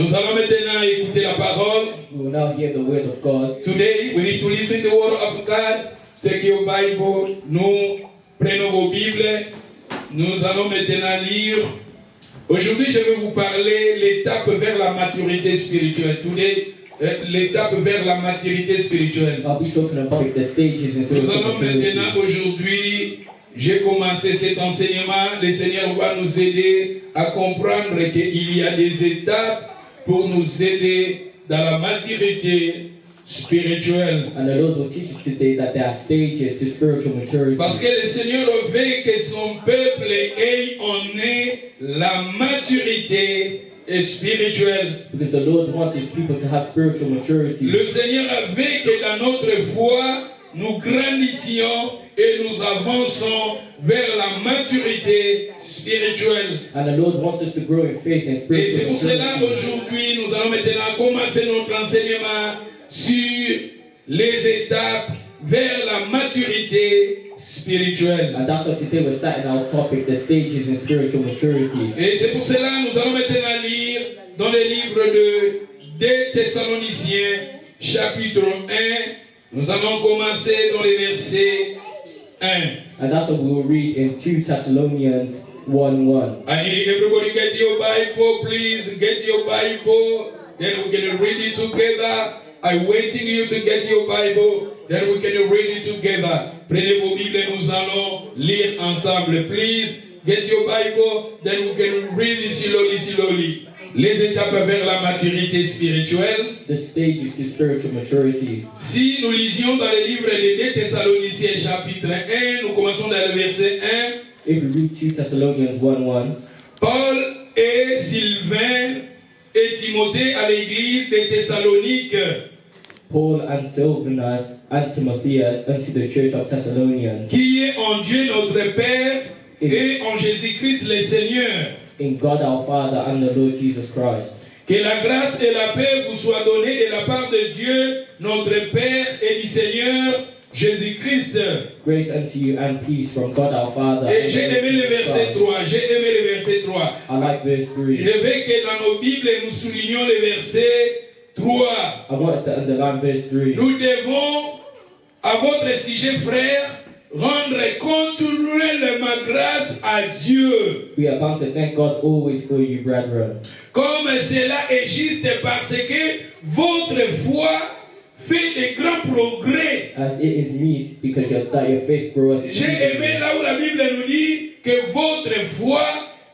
Nous allons maintenant écouter la parole. We will now hear the word of God. Today we need to listen to the word of God. Take your Bible. Nous prenons vos Bibles. Nous allons maintenant lire. Aujourd'hui, je vais vous parler l'étape vers la maturité spirituelle. Today, l'étape vers la maturité spirituelle. I'll be talking about the stages in Nous spiritual allons maturity. maintenant aujourd'hui, j'ai commencé cet enseignement. Le Seigneur va nous aider à comprendre qu'il y a des étapes pour nous aider dans la maturité spirituelle. And the Lord will teach us today that there are stages to spiritual maturity. Parce que le Seigneur veut que son peuple ait en ait la maturité spirituelle. Because the Lord wants His people to have spiritual maturity. Le Seigneur veut que dans notre foi, nous grandissions et nous avançons vers la maturité spirituelle. And the Lord wants us to grow in faith and Et c'est spiritual pour cela maturity. aujourd'hui, nous allons maintenant commencer notre enseignement sur les étapes vers la maturité spirituelle. And that's why today we're starting our topic, the stages in spiritual maturity. Et c'est pour cela nous allons maintenant lire dans le livre de 2 Thessaloniciens, chapitre 1. Nous allons commencer dans les versets 1. And that's what we will read in 2 Thessalonians 1:1. I need everybody get your Bible, please. Get your Bible. Then we can read it together. I'm waiting you to get your Bible. Then we can read it together. Prenez vos Bibles, nous allons lire ensemble. Please get your Bible. Then we can read it slowly, slowly. Les étapes vers la maturité spirituelle. The stages to spiritual maturity. Si nous lisions dans le livre de 2 Thessaloniciens chapitre 1, nous commençons dans le verset 1. If we read 2 Thessalonians 1:1, Paul et Sylvain et Timothée à l'église de Thessalonique, Paul and Silvanus and Timotheus unto the church of Thessalonians, qui est en Dieu notre Père et en Jésus-Christ le Seigneur. in God our Father and the Lord Jesus Christ. Que la grâce et la paix vous soient données de la part de Dieu, notre Père et du Seigneur Jésus-Christ. Grace unto you and peace from God our Father. Et and j'ai the Lord aimé le Jesus verset Christ. 3. J'ai aimé le verset 3. I like verse Je 3. veux que dans nos Bibles, nous soulignions le verset 3. I want us to underline verse 3. Nous devons, à votre sujet, frère, rendre continuellement grâce à Dieu. We are bound to thank God always for you, brethren, Comme cela est juste parce que votre foi fait de grands progrès. as it is meet, because that your faith groweth. J'ai aimé là où la Bible nous dit que votre foi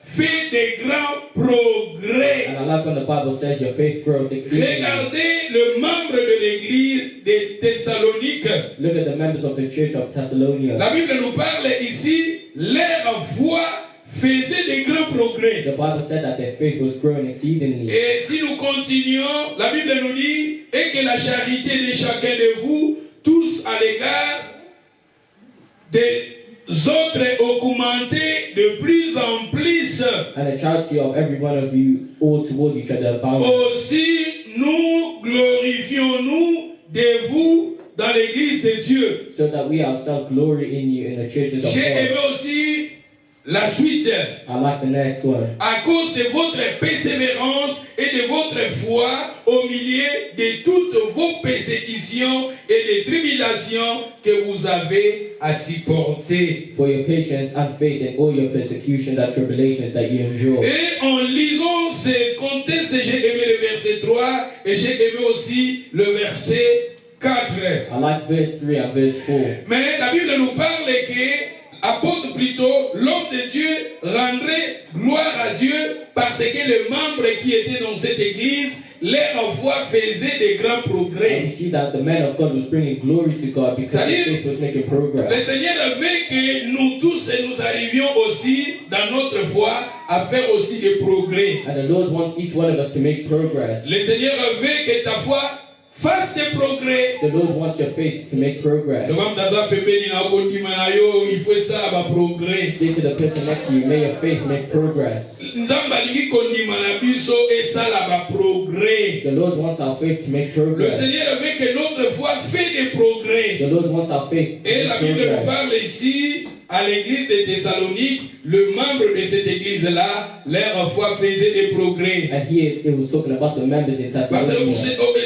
fait de grands progrès. And I like when the Bible says your faith groweth exceedingly. Regardez le membre de l'église de Thessalonique. Look at the members of the church of Thessalonians. La Bible nous parle ici, leur foi faisait de grands progrès. The Bible said that their faith was growing exceedingly. Et si nous continuons, la Bible nous dit, et que la charité de chacun de vous, tous à l'égard des autres augmentait de plus en plus. And the charity of every one of you all toward each other abounded. Aussi, nous glorifions-nous de vous dans l'église de Dieu. So that we ourselves glory in you in the churches of J'ai God. aimé aussi la suite. I like the next one. À cause de votre persévérance et de votre foi au milieu de toutes vos persécutions et des tribulations que vous avez à supporter. For your patience and faith in all your persecutions and tribulations that you endure. Et en lisant ce contexte, j'ai aimé le verset 3 et j'ai aimé aussi le verset 4. I like verse 3 and verse 4. Mais la Bible nous parle que apôtre plutôt, l'homme de Dieu rendrait gloire à Dieu parce que les membres qui étaient dans cette église, leur foi faisait de grands And progrès. we see that the man of God was bringing glory to God because his C'est-à-dire, faith was making Le progress. Seigneur veut que nous tous et nous arrivions aussi dans notre foi à faire aussi des progrès. And the Lord wants each one of us to make progress. Le Seigneur veut que ta foi fasse des progrès. The Lord wants your faith to make progress. Le même Taza Pembeni na okondima na yo, il faut ça ba progrès. Say to the person next to you, may your faith make progress. Nzambe alingi kondima na biso esala ba progrès. The Lord wants our faith to make Le progress. Seigneur veut que notre foi fait des progrès. The Lord wants our faith to Et make la Bible nous progress. parle ici à l'église de Thessalonique, le membre de cette église-là, leur foi faisait des progrès. And here it was talking about the members in Parce que Thessalonica.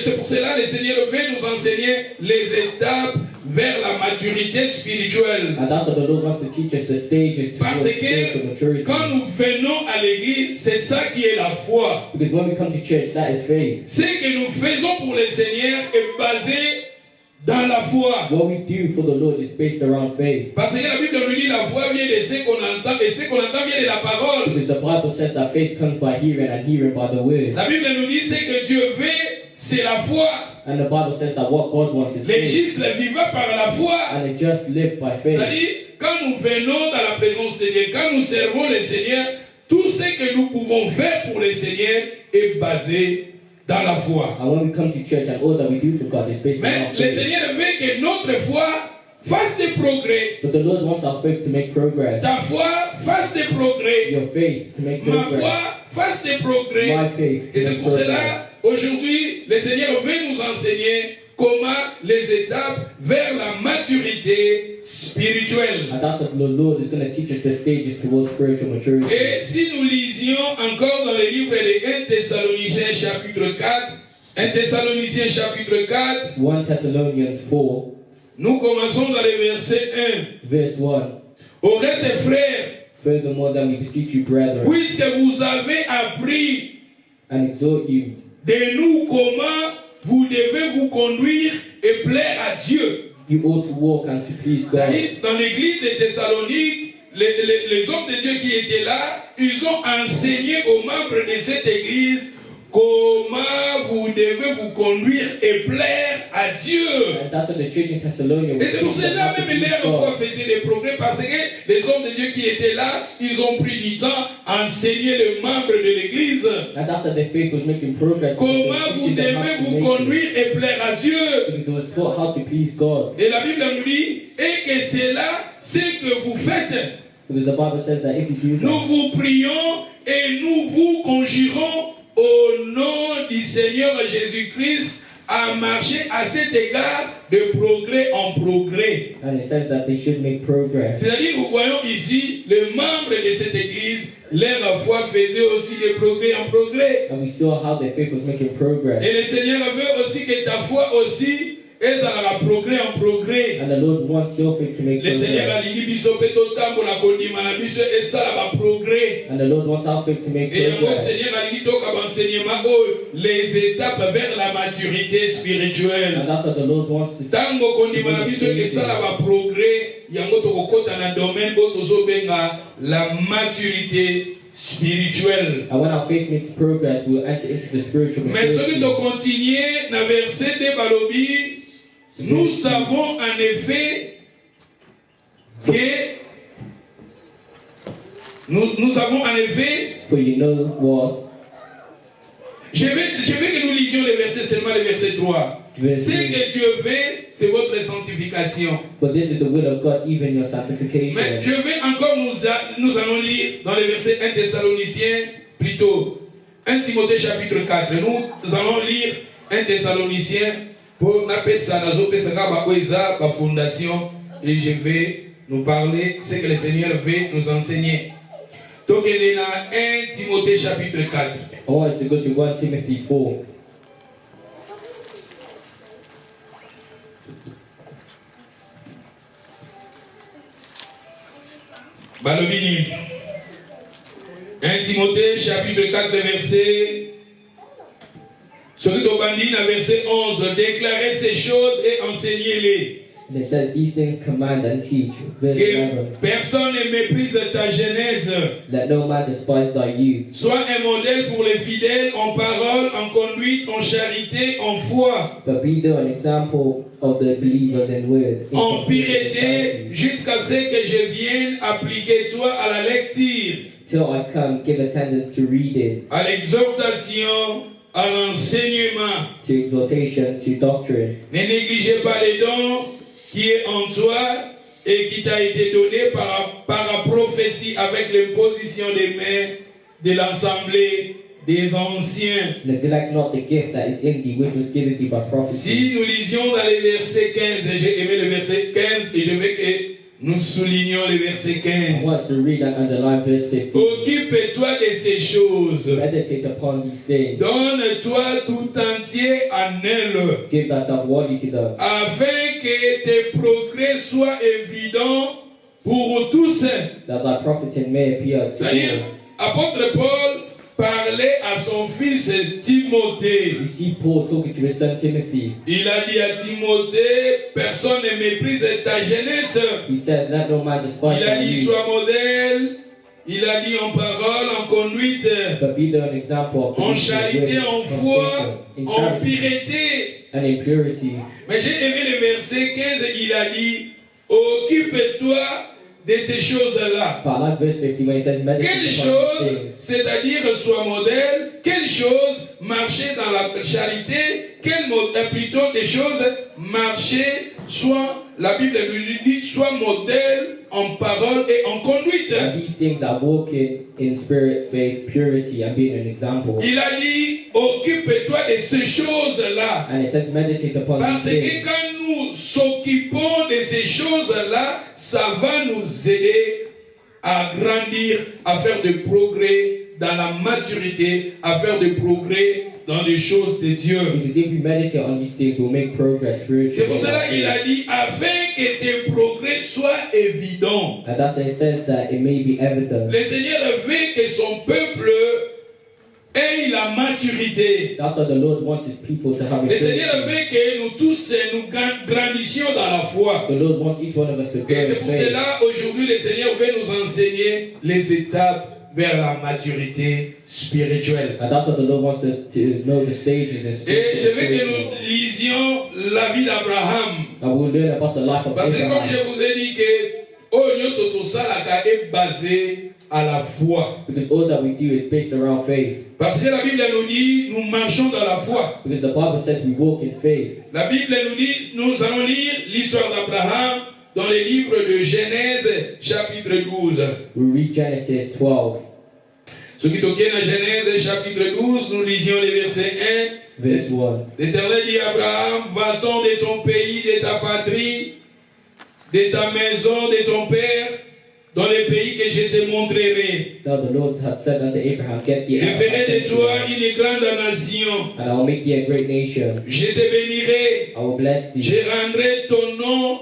c'est pour cela que le Seigneur veut nous enseigner les étapes vers la maturité spirituelle. And that's what the Lord wants to teach us, the stages towards Parce spiritual que maturity. quand nous venons à l'église, c'est ça qui est la foi. Because when we come to church, that is faith. Ce que nous faisons pour le Seigneur est basé dans la foi. What we do for the Lord is based around faith. Parce que la Bible nous dit la foi vient de ce qu'on entend et ce qu'on entend vient de la parole. Because the Bible says that faith comes by hearing and hearing by the word. La Bible nous dit ce que Dieu veut, c'est la foi. And the Bible says that what God wants is Les faith. justes vivent par la foi. And they just live by faith. C'est-à-dire, quand nous venons dans la présence de Dieu, quand nous servons le Seigneur, tout ce que nous pouvons faire pour le Seigneur est basé dans la foi. And when we come to church and all that we do for God is based Mais around le faith. Seigneur veut que notre foi fasse des progrès. But the Lord wants our faith to make progress. Ta foi fasse des progrès. Your faith to make Ma foi progress. fasse des progrès. My faith to Et c'est make pour progress. cela, aujourd'hui, le Seigneur veut nous enseigner comment les étapes vers la maturité spirituelle. And that's what the Lord is going to teach us, the stages towards spiritual maturity. Et si nous lisions encore dans le livre de 1 Thessaloniciens chapitre 4, 1 Thessaloniciens chapitre 4, 1 Thessalonians 4, nous commençons dans le verset 1. verse 1. Au reste, frères, Furthermore, that we beseech you, brethren, puisque vous avez appris and exhort you de nous comment vous devez vous conduire et plaire à Dieu. you ought to walk and to please God. C'est-à-dire, dans l'église de Thessalonique, les hommes de Dieu qui étaient là, ils ont enseigné aux membres de cette église comment vous devez vous conduire et plaire à Dieu. And that's what the church in Thessalonica was Et c'est pour teaching cela how to même please leur foi God. faisait des progrès parce que les hommes de Dieu qui étaient là, ils ont pris du temps à enseigner les membres de l'église And that's what their faith was making progress. because they were comment vous teaching them how devez to vous make it. conduire et plaire à Dieu. Because they was taught how to please God. Et la Bible nous dit, et que c'est là ce que vous faites. Because the Bible says that if you do Nous that, vous prions et nous vous conjurons au nom du Seigneur Jésus-Christ à marcher à cet égard de progrès en progrès. and it says that they should make progress. C'est-à-dire, nous voyons ici, les membres de cette église, leur foi faisait aussi des progrès en progrès. And we saw how their faith was making progress. Et le Seigneur veut aussi que ta foi aussi, elle a progrès en progrès. And the Lord wants your faith to make Le Seigneur a progress. dit biso pe totambola kondima na biso esala ba progrès. And the Lord wants our faith to make Et le progress. Seigneur a dit toka ba enseignement les étapes vers la maturité spirituelle. And that's what the Lord wants to Tango kondima na biso esala ba progrès yango tokokota na domaine bo tozobenga la maturité spirituelle. And when our faith makes progress, we'll enter into the spiritual Mais celui maturity. de continuer dans verset de Balobi, nous savons en effet que nous avons en effet, For you know what? je veux que nous lisions les versets, seulement le verset 3. Verse Ce 3. que Dieu veut, c'est votre sanctification. For this is the will of God, even your Mais sanctification. je vais encore, nous allons lire dans le verset 1 Thessaloniciens, plutôt 1 Timothée chapitre 4. Nous allons lire 1 Thessaloniciens pour la fondation et je vais nous parler ce que le Seigneur veut nous enseigner. Donc il est dans 1 Timothée chapitre 4. I want us to go to 1 Timothy 4. Balobini. 1 Timothée chapitre 4 verset. Celui d'Obandine à verset 11. Déclarez ces choses et enseignez-les. And it says, these things command and teach. Verse Que 11. personne ne méprise ta jeunesse. Let no man despise thy youth. Sois un modèle pour les fidèles en parole, en conduite, en charité, en foi, But be thou an example of the believers in word, in en confusion, in pureté, charity. jusqu'à ce que je vienne appliquer toi à la lecture, Till I come, give attendance to reading, à l'exhortation, à l'enseignement. to exhortation, to doctrine. Ne négligez pas les dons qui est en toi et qui t'a été donné par la prophétie avec l'imposition des mains de l'assemblée des anciens. Neglect not the gift that is in thee, which was given thee by prophecy. Si nous lisions dans les versets 15, j'ai aimé le verset 15 et je veux que Nous soulignons le verset I 15. want us to read and underline verse 15. Occupe-toi de ces choses. Meditate upon these things. Donne-toi tout entier en elles, Give thyself wholly to them, afin que tes progrès soient évidents pour tous. that thy profiting may appear to C'est-à-dire, all. apôtre Paul parlait à son fils Timothée. You see Paul talking to his son Timothy. Il a dit à Timothée, personne ne méprise ta jeunesse. He says, let no man despise Il a thy dit, youth, sois modèle. Il a dit en parole, en conduite, but be thou an example of en goodness, charité, en foi, in en charity pureté. and in purity. Mais j'ai aimé le verset 15, il a dit, occupe-toi de ces choses-là. But I like verse 50 when he says, meditate Quelle upon these chose, things. c'est-à-dire sois modèle, quelle chose, marcher dans la charité, plutôt des choses, marcher, soit, la Bible nous dit, soit modèle en parole et en conduite. And these things are walking in spirit, faith, purity, and being an example. Il a dit, occupe-toi de ces choses-là. And it says, meditate upon Parce these que things. quand nous s'occupons de ces choses-là, ça va nous aider à grandir, à faire des progrès dans la maturité, à faire des progrès dans les choses de Dieu. Because if we meditate on these things, we'll make progress spiritually. C'est pour cela qu'il a dit, afin que tes progrès soient évidents. And that's why it says that it may be evident. Le Seigneur veut que son peuple ait la maturité. That's why the Lord wants his people to have Le Seigneur maturity. veut que nous tous nous grandissions dans la foi. The Lord wants each one of us to grow Et c'est in pour faith. cela, aujourd'hui, le Seigneur veut nous enseigner les étapes vers la maturité spirituelle. And that's what the Lord wants us to know, the stages and Et je veux que spiritual. nous lisions la vie d'Abraham. And we'll learn about the life of Parce que comme Abraham. je vous ai dit que Oyo Sotosalaka est basé à la foi. Because all that we do is based around faith. Parce que la Bible nous dit, nous marchons dans la foi. Because the Bible says we walk in faith. La Bible nous dit, nous allons lire l'histoire d'Abraham dans le livre de Genèse, chapitre 12. We read Genesis 12, Ce qui toquait dans Genèse, chapitre 12, nous lisions les versets 1. verse 1. L'Éternel dit à Abraham, va-t'en de ton pays, de ta patrie, de ta maison, de ton père, dans le pays que je te montrerai. Now the Lord had said unto Abraham, get thee Je out of ferai thy de toi country, une grande nation. and I will make thee a great nation. Je te bénirai. I will bless thee, Je rendrai ton nom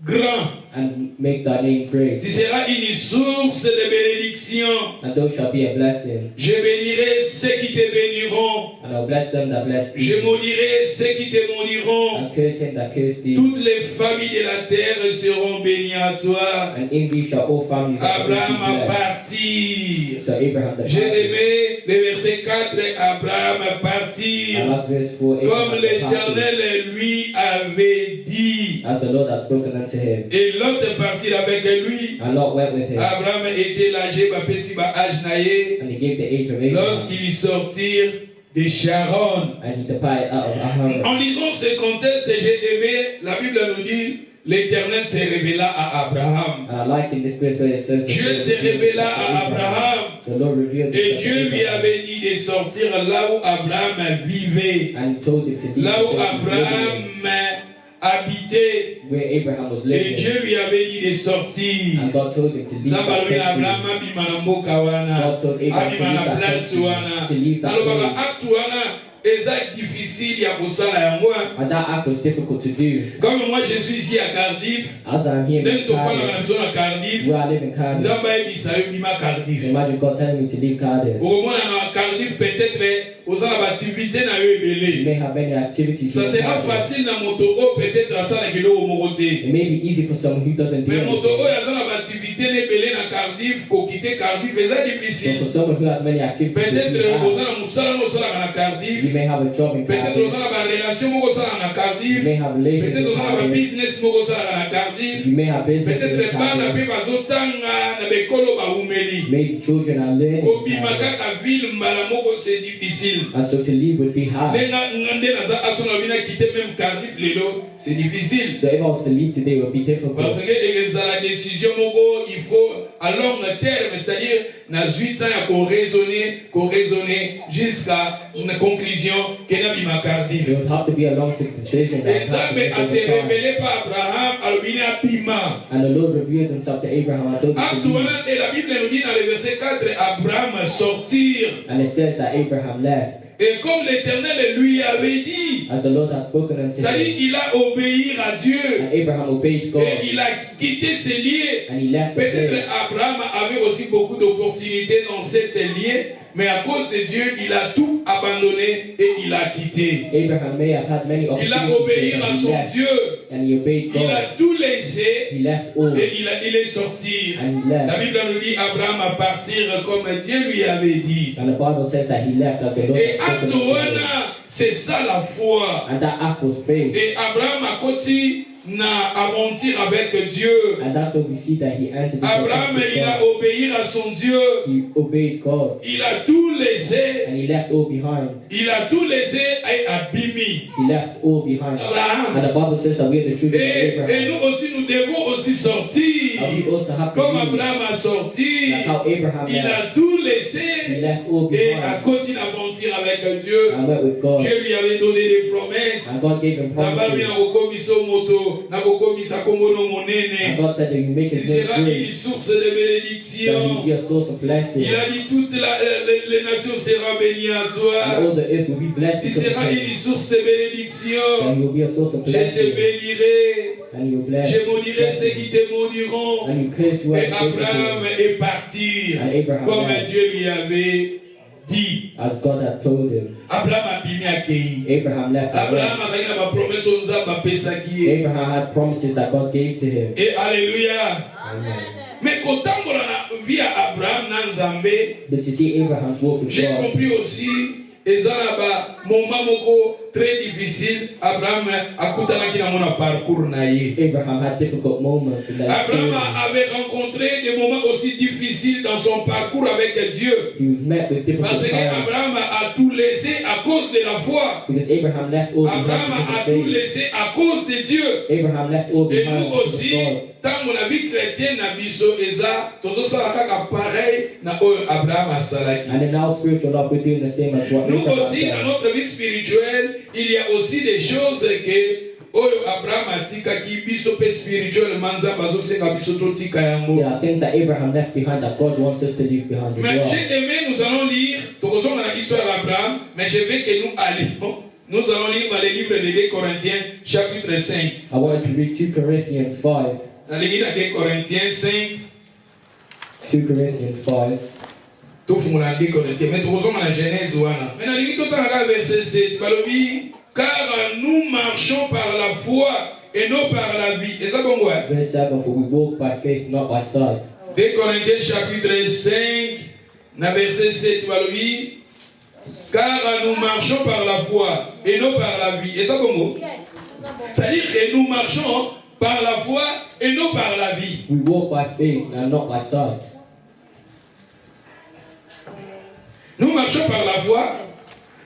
grand. and make thy name great, Tu seras une source de bénédiction. and thou shalt be a blessing. Je bénirai ceux qui te béniront. And I will bless them that bless Je thee, maudirai ceux qui te maudiront. and curse him that curse thee. Toutes les familles de la terre seront bénies à toi. And in thee shall all families of the earth Abraham be a blessed. parti. So Abraham J'ai departed. aimé le verset 4, Abraham a I parti. like verse 4, Comme Abraham departed, l'Éternel lui avait dit. as the Lord had spoken unto him. Et l'autre partit avec lui. And Lot went with him, Abraham était âgé, Bapesi ba âge naïe. and he gave the age of Abraham, Lorsqu'ils sortirent de Sharon. and he departed out of Aharon. En lisant ce contexte, j'ai aimé, la Bible nous dit, l'Éternel se révéla à Abraham. And I like in this verse where it says, the Dieu Lord se revealed révéla himself to à Abraham. The Lord revealed Et himself to Dieu lui Abraham, avait dit de sortir là où Abraham vivait, and he told him to leave là the où place he was Abraham living habitait. in, where Abraham was Et living. Dieu lui avait dit de sortir. And God told him to leave that Nzambe country. Abraham abima na mboka wana, God told Abraham to abima leave na that place country, wana. to leave that Nalobaka place. acte wana eza difficile ya kosala yango. And that act was difficult to do. Comme moi je suis ici à Cardiff, As I'm here ndenge in tofanda na Cardiff, biso na Cardiff, where I live in Cardiff, Nzambe ayebisa yo bima Cardiff. imagine God telling me to leave Cardiff. Okomona na Cardiff peut-être oza na baaktivité na yo You ebele. may have many activities Ça in sera Cardiff. facile na moto oyo peut-être asalaki eloko moko te. It may be easy for someone who doesn't do Mais moto anything. oyo aza na baaktivité na ebele na Cardiff, kokite Cardiff eza So difficile. for someone who has many activities, Peut-être oza na mosala mo osalaka na you Cardiff. may have a job in Peut-être Cardiff. oza na barelation moko osalaka na You Cardiff. may have relations Peut-être in oza na Cardiff. babusiness moko osalaka na Cardiff. You may have business in Peut-être bana Cardiff. mpe bazotanga na bekolo bawumeli. Maybe children are learning in Kobima Cardiff. kaka ville mbala kobanda moko c'est difficile. And so to leave would be hard. C'est difficile. So if I was to leave today, it would be difficult. Parce que la décision moko, il faut à long terme, c'est-à-dire na 8 ans à raisonner jusqu'à une conclusion qu'elle a mis ma cardif. It would have to be a long-term decision. that Et ça, has to mais make à over se time. révéler par Abraham, à l'obéir à piment. And the Lord revealed himself to Abraham. I told you to leave. Et la Bible nous dit dans le verset 4, Abraham sortir. And it says that Abraham left. Et comme l'Éternel lui avait dit, As the Lord has spoken unto c'est-à-dire him. il a obéi à Dieu. And Abraham obeyed God. Et il a quitté ses lieux. And he left the Peut-être place. Abraham avait aussi beaucoup d'opportunités dans cette lieu, mais à cause de Dieu, il a tout abandonné et il a quitté. Abraham may have had many Il a opportunities, obéi but à he son left. Dieu. And he obeyed Il a God. tout laissé He left all. et il est sorti. And he left. La Bible nous dit Abraham à partir comme Dieu lui avait dit. And the Bible says that he left as the Lord Et had spoken acte unto him. wana, c'est ça la foi. And that act was faith. Et Abraham a continué na aventure avec Dieu. And that's what we see that he entered into Abraham, with il a God. obéi à son Dieu. He obeyed God. Il a tout laissé. And he left all behind. Il a tout laissé et abîmé. He left all behind. Abraham. And the Bible says that we are the children of Et Abraham. nous aussi, nous devons aussi sortir. And we also have to Comme leave. Abraham a sorti, Like how Abraham il left. a tout He laissé left all et a behind. continué l'aventure avec Dieu. And went with God. Dieu lui avait donné des promesses. And God gave him Zabami promises. na kokomiso moto, na kokomisa kombono And monene. God said that you make Tu his name seras une great. source de That he bénédiction. will be a source of blessing. Il a dit toutes les nations seront bénies à And toi. all the earth will be blessed Tu because of seras him. une source de bénédiction. And he will be a source of Je te blessing. bénirai. And he will bless. Je maudirai ceux qui te maudiront. And you curse you Et and Abraham curse est parti And Abraham comme left. Dieu lui avait dit. as God had told him. Abraham a bimi accueilli. Abraham left. and Abraham went. a gagné la promesse aux Nzambe apesaki ye. Abraham had promises that God gave to him. Et alléluia. Amen. Mais kotambola na vie à Abraham na Nzambe, But to see Abraham's walk with j'ai God, compris aussi ezala moment moko très difficile. Abraham akutanaki na mona parcours na ye. Abraham had difficult moments in that Abraham journey. avait rencontré des moments aussi difficiles dans son parcours avec Dieu. He was met with difficult Parce que times Abraham a tout laissé à cause de la foi. because Abraham left all behind Abraham because a of tout faith. laissé à cause de Dieu. Abraham left all Et behind nous because aussi, of God. tant la vie chrétienne na biso eza, tozosala kaka pareil na oyo Abraham asalaki. And in our spiritual life, we're doing the same as what Nous Abraham aussi, dans did. notre vie spirituelle, il y a aussi des choses que oyo Abraham atikaki biso pe spirituellement Nzambe azosenga biso totika yango. There are things that Abraham left behind that God wants us to leave behind as Mais well. j'ai aimé, nous allons lire, tokozonga na histoire d'Abraham, mais je veux que nous allions. Nous allons lire dans le livre de 2 Corinthiens, chapitre 5. I want us to read 2 Corinthians 5. Dans le livre de 2 Corinthiens 5, 2 Corinthians 5. tout fungula 2 Corinthiens, mais tokozonga na Genèse wana. Mais dans le livre totalaka verset 7, balobi, car nous marchons par la foi et non par la vie. Et ça bon ouais. Verse 7, for we walk by faith, not by sight. 2 Corinthiens chapitre 5, na verset 7, balobi, car nous marchons par la foi et non par la vie. Et ça bon mot? C'est-à-dire que nous marchons par la foi et non par la vie. We walk by faith and not by sight. Nous marchons par la foi,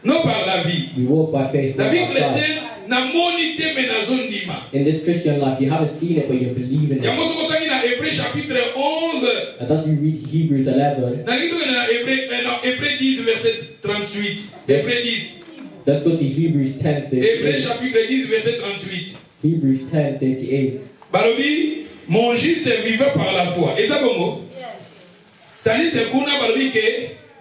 non par la vie. We walk by faith, La not vie by sight. chrétienne n'a monité mais n'a zone d'ima. In this Christian life, you haven't seen it, but you believe in it. Yango sokotani na Hébreu chapitre 11, And as you read Hebrews 11, na lito na Hébreu 10 verset 38. Hébreu 10. let's go to Hebrews 10, Hébreu 38. chapitre 10 verset 38. Hebrews 10, 38. Balobi, mon juste vivant par la foi. Et ça bongo? Tandis que kuna balobi que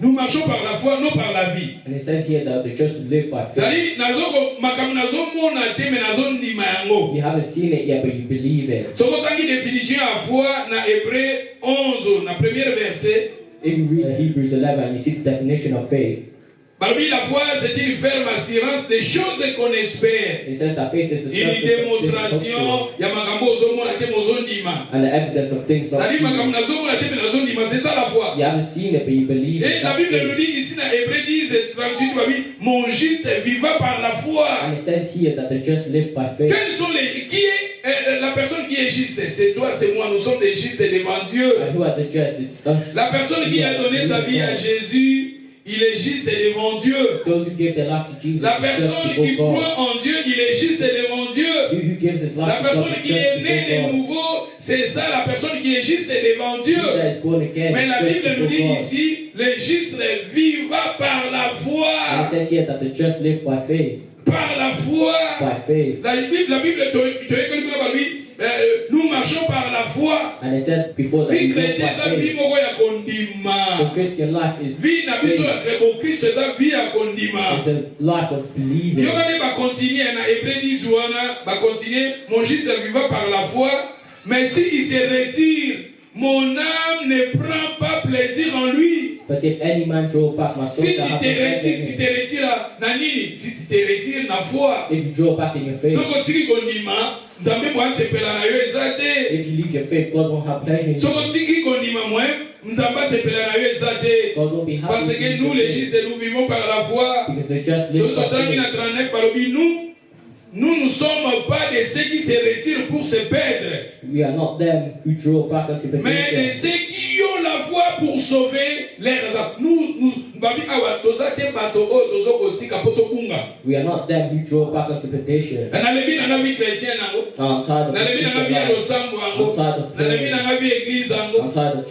nous marchons par la foi, non par la vie. And it says here that the just live by faith. C'est-à-dire, nazo mona te mais nazo ndima yango. You haven't seen it yet, but you believe it. Sokotangi définition à foi na Hébreu 11, na premier verset. If you read Hebrews 11, you see the definition of faith. Balobi, la foi, c'est une ferme assurance des choses qu'on espère. It says that faith is a Une substance of things hoped démonstration, for, ya makambo ozomona te mozondima. and the evidence of things not C'est-à-dire, makambo seen. nazomona te mais nazondima, c'est ça la foi. You haven't seen it, but you believe Et it. la That's Bible nous faith. dit ici dans Hébreu 10, 38, Babi, mon juste vivant par la foi. And it says here that the just live by faith. Quels sont les. Qui est la personne qui est juste? C'est toi, c'est moi, nous sommes des justes devant Dieu. And who are the just? It's us. La personne qui a donné sa vie à Jésus, il est juste devant Dieu. Those who give their life to Jesus La is personne just qui before God. croit en Dieu, il est juste devant Dieu. He who gives his La life to God personne is qui est just née de before God. nouveau, c'est ça, la personne qui est juste devant Dieu. He that is born again Mais la is Bible just nous dit before God. ici, le juste vivra par la And foi. it says here that the just live by faith. Par la foi. By faith. La Bible nous marchons par la foi. And it said before that Vie we live chrétienne, by ça vie faith. moko ya kondima. The Christian life is Vie na biso faith. ya très Christ, ça vie ya kondima. It's a life of believing. Yokane va continuer na Hébreux 10 wana, va continuer, mon juste vivra par la foi, mais s'il se retire, mon âme ne prend pas plaisir en lui. But if any man draw back, my soul Si shall tu have te no pleasure retires, in tu him. te retires na nini? Si tu te retires na foi. If you draw back in your faith, Soko tiki kondima, nzambe mwa sepela na yo eza te. if you leave your faith, God won't have pleasure in you. Soko tiki kondima mwa, nzambe sepela na yo eza te. God won't be happy Parce with que you nous les today. justes nous vivons par la foi. Because they just live by faith. Nous ne sommes pas de ceux qui se retirent pour se perdre, We are not them who draw back unto the mais de perdition. ceux qui ont la foi pour sauver leurs âmes. We are not them who draw back unto perdition. I'm tired of Christian life. I'm tired of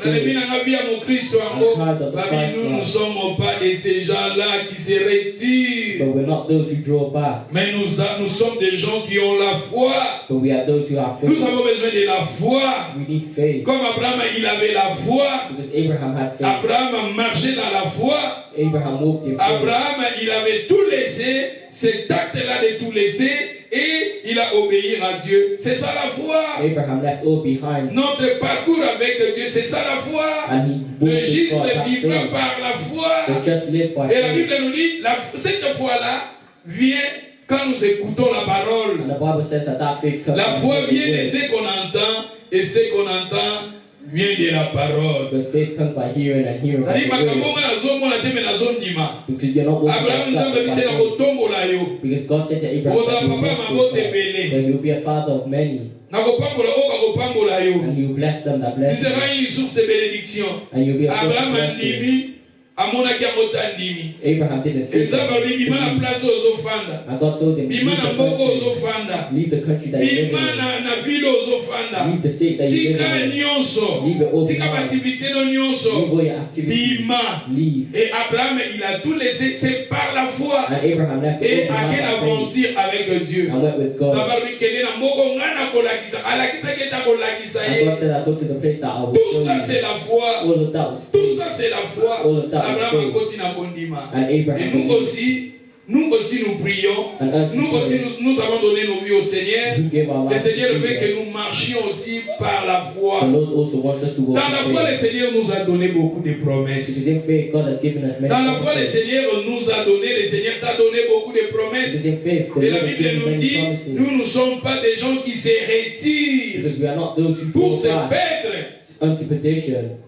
praying. I'm tired of Nous ne sommes pas de ces gens-là qui se retirent, But we're not those who draw back. mais nous sommes des gens qui ont la foi. But we are those who have Nous faith. avons besoin de la foi. We need faith. Comme Abraham, il avait la foi. Because Abraham had faith. Abraham a marché dans la foi. Abraham walked in faith. Abraham, il avait tout laissé, cet acte-là de tout laisser, et il a obéi à Dieu. C'est ça la foi. Abraham left all behind. Notre parcours avec Dieu, c'est ça la foi. And he Le walked with juste God by vivra faith. par la foi. They just live by Et la faith. Bible nous dit, cette foi-là vient quand nous écoutons la parole. And the Bible says that faith comes La from foi the vient de word. ce qu'on entend, et ce qu'on entend vient de la parole. Because faith comes by hearing and hearing by C'est-à-dire, the makambo word. nga nazomona te me nazondima. Because you're not walking Abraham by nzambe sight, bisena but by faith. kotombola yo. Because God said to Abraham Ozala that he will papa bless mabote you, ebele. that he will be a father of many, Nakopambola oyo bakopambola yo. and he will bless them that Tu bless you, seras une source de bénédiction. and you'll be a source of Abraham blessing. andimi, amonaki yango ta ndimi. Abraham didn't say Nzambe that. alobi bima na place oyo ozofanda. And God told him, leave Bima na the mboka country, ozofanda. leave the country that you live Bima in, na ville oyo ozofanda. leave the state that you live Tika in, nyonso. leave it all Tika behind, baaktivité no leave nyonso. all your activities, Bima. leave. Et Abraham, il a tout laissé, c'est par la foi. And Abraham left Et it all à quelle behind by faith aventure avec Dieu. and went with God. Zabalobi kende na mboko ngana kolakisa. Alakisa keta kolakisa And ye. God said, I'll go to the place that I will Tout show ça you. c'est la foi. All of that was Tout faith. ça c'est la foi. All of that was Abraham faith. akoti na kondima. And Et Abraham nous believed. nous aussi nous prions. And us Nous who aussi pray, nous avons donné nos vies au Seigneur. who gave our Le lives to Seigneur veut que Jesus. nous marchions aussi par la foi. The Lord also wants us to walk Dans la in foi, le faith. Seigneur nous a donné beaucoup de promesses. Because in faith, God has given us many Dans la foi, le promises. Seigneur nous a donné, le Seigneur t'a donné beaucoup de Because promesses. in faith, the Et la Lord has Bible given nous many dit, promises. nous ne sommes pas des gens qui se retirent Because we are not those who pour draw se back perdre, unto perdition,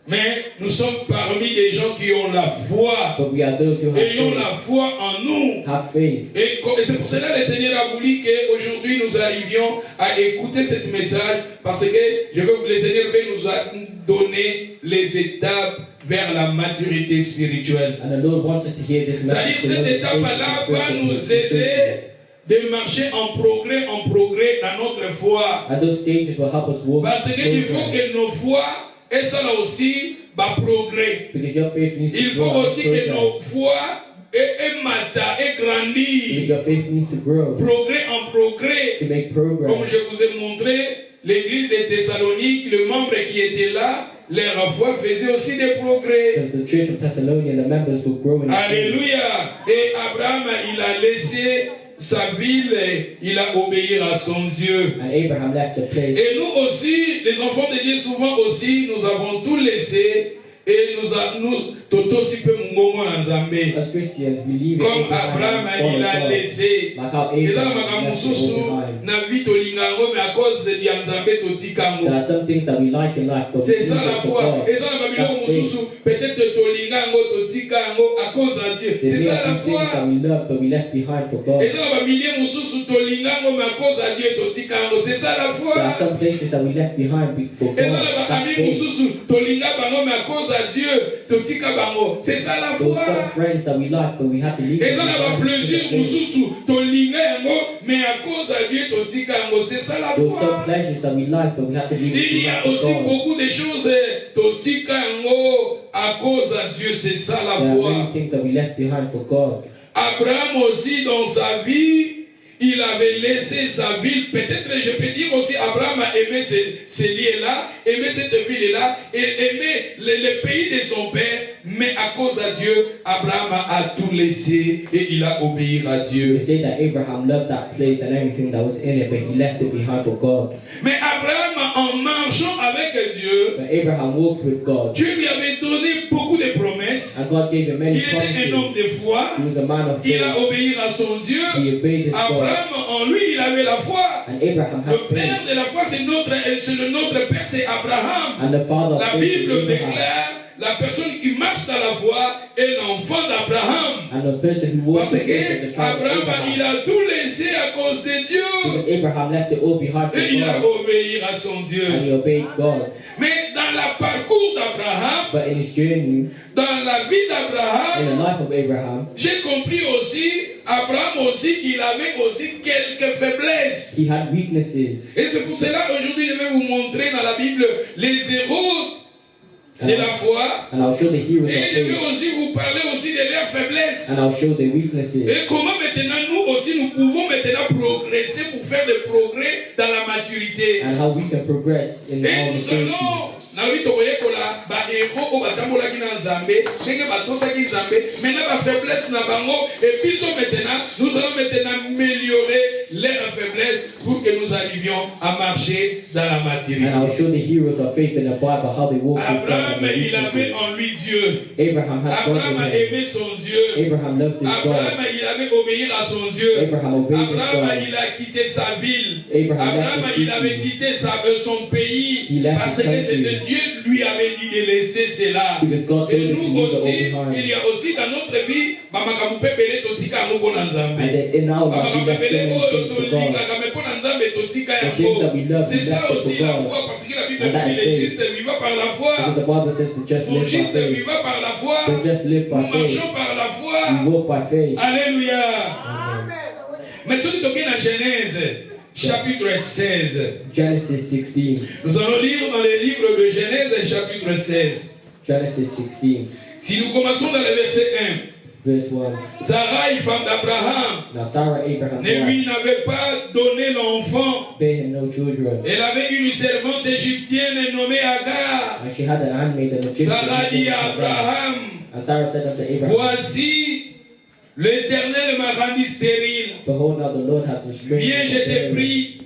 mais nous sommes parmi des gens qui ont la foi. but we are those who have Ayons faith. la foi en nous. Have faith. Et c'est pour cela que le Seigneur a voulu qu'aujourd'hui nous arrivions à écouter ce message, parce que le Seigneur veut nous donner les étapes vers la maturité spirituelle. And the Lord wants us to hear this C'est-à-dire message. cette étape-là va nous aider de marcher en progrès dans notre foi. And those stages will help us walk. Parce qu'il faut progress. que nos foi, et ça là aussi, va progrès. Because your faith needs Il to faut grow. aussi que nos foi et matin et Because grandir. your faith needs to grow. Progrès en progrès. To make Comme progress. je vous ai montré, l'église de Thessalonique, le membre qui était là, leur foi faisait aussi des progrès. Because the church of Thessalonians, the members will grow in faith. Alléluia. Et Abraham, il a laissé sa ville, il a obéi à son Dieu. And Abraham left the place. Et nous aussi, les enfants de Dieu, souvent aussi, nous avons tout laissé et nous toto si peu mungongo na Nzambe. As Christians, we leave it Comme all behind Abraham, and il follow a God. laissé. Like how Et dans Abraham ma left it all mususu, behind. na vie tolingango, mais à cause de Nzambe totikango. There are some things that we like in life, but we C'est leave ça la it for foi. God. Et ça la Babylone mususu, peut-être tolingango, totikango, à cause de Dieu. There C'est may ça la have been things that foi. we love, but we left behind for God. Et ça la Babylone mususu, tolingango, mais à cause de Dieu, totikango. C'est ça la There are foi. some places that we left behind for Et ça God. la That's Ami mususu tolinga bango mais à cause à Dieu totika bango. C'est ça la There were foi. some friends that we liked, but we had to leave Et them ça n'a pas behind plaisir because of faith. mususu tolinga yango mais à cause à Dieu totika yango. C'est ça la There were some foi. pleasures that we liked, but we had to leave Il y a them aussi behind for God. beaucoup de choses totika yango à cause à Dieu. C'est ça la There are foi. many things that we left behind for God. Abraham aussi dans sa vie, il avait laissé sa ville. Peut-être je peux dire aussi Abraham a aimé ces lieux-là, aimé cette ville-là, et aimé le pays de son père, mais à cause de Dieu, Abraham a tout laissé et il a obéi à Dieu. We say that Abraham loved that place and everything that was in it, but he left it behind for God. Mais Abraham, en marchant avec Dieu, But Abraham walked with God, Dieu lui avait donné beaucoup de promesses. and God gave him many Il était un homme promises. de foi. He was a man of Il faith. a obéi à son Dieu. He obeyed his God. Abraham, en lui, il avait la foi. And Abraham Le had père faith. de la foi, c'est notre père, c'est Abraham. And the father of La faith Bible is Abraham. déclare la personne qui marche dans la foi est l'enfant d'Abraham. And the person who walks Parce with faith is que a child of Abraham, il Abraham. a tout laissé à cause de Dieu. Because Abraham left it all behind for Et il a God. obéi à son And Dieu. he obeyed God. Mais dans le parcours d'Abraham, But in his journey, dans la vie in d'Abraham, the life of Abraham, j'ai compris aussi, Abraham aussi, il avait aussi quelques faiblesses. he had weaknesses. Et c'est pour cela aujourd'hui je vais vous montrer dans la Bible les héros de la foi. And I'll show the heroes of Et je vais faith. aussi vous parler aussi de leurs faiblesses. And I'll show their weaknesses. Et comment maintenant nous aussi nous pouvons maintenant progresser pour faire des progrès dans la maturité. And how we can progress in Et our nous maturity. allons nabi tokoyekola ba héros oyo batambolaki na Nzambe ndenge batosaki Nzambe maintenant ba faiblesse na bango et biso maintenant nous allons maintenant améliorer leurs faiblesses pour que nous arrivions à marcher dans la And maturité. I'll show the heroes of faith in the Bible how they walk with God. Abraham, and their il avait weaknesses. en lui Dieu. Abraham had God Abraham a in him. aimé son Dieu. Abraham loved his Abraham, God. il avait obéi à son Dieu. Abraham obeyed his Abraham, God. il a quitté sa ville. Abraham Abraham, left il his avait city quitté son pays. He left Parce his que country. c'était Dieu lui avait dit de laisser cela. because God Et told him to nous leave it all aussi, behind. il y a aussi dans notre vie, makambo pepele totika yango mpona And Nzambe. then in our life, we Makambo left so pepele many oyo things for God. tolingaka mais mpona Nzambe totika The things that we yango. love, we C'est ça left it aussi for la God. foi, parce que la Bible And that dit is le faith. juste vivant par la foi. Because the Bible says to just Mon live by juste faith. vivant par la foi. To just live by Nous faith. marchons par la foi. We walk by faith. Alléluia. Amen. Mais ce qui est dans Genèse, chapitre 16. Genesis 16. Nous allons lire dans les livres de Genèse, chapitre 16. Genesis 16, Si nous commençons dans le verset 1, verse 1. Sarai, femme d'Abraham, Now Sarah, Abraham's ne wife, lui n'avait pas donné l'enfant. bare him no children. Elle avait une servante égyptienne nommée Agar. And she had an handmaid and a Egyptian Sarah dit named à Hagar. Abraham, And Sarah said unto Abraham, voici, l'Éternel m'a rendu stérile. behold, now the Lord hath restrained Viens, me je from te bearing. prie,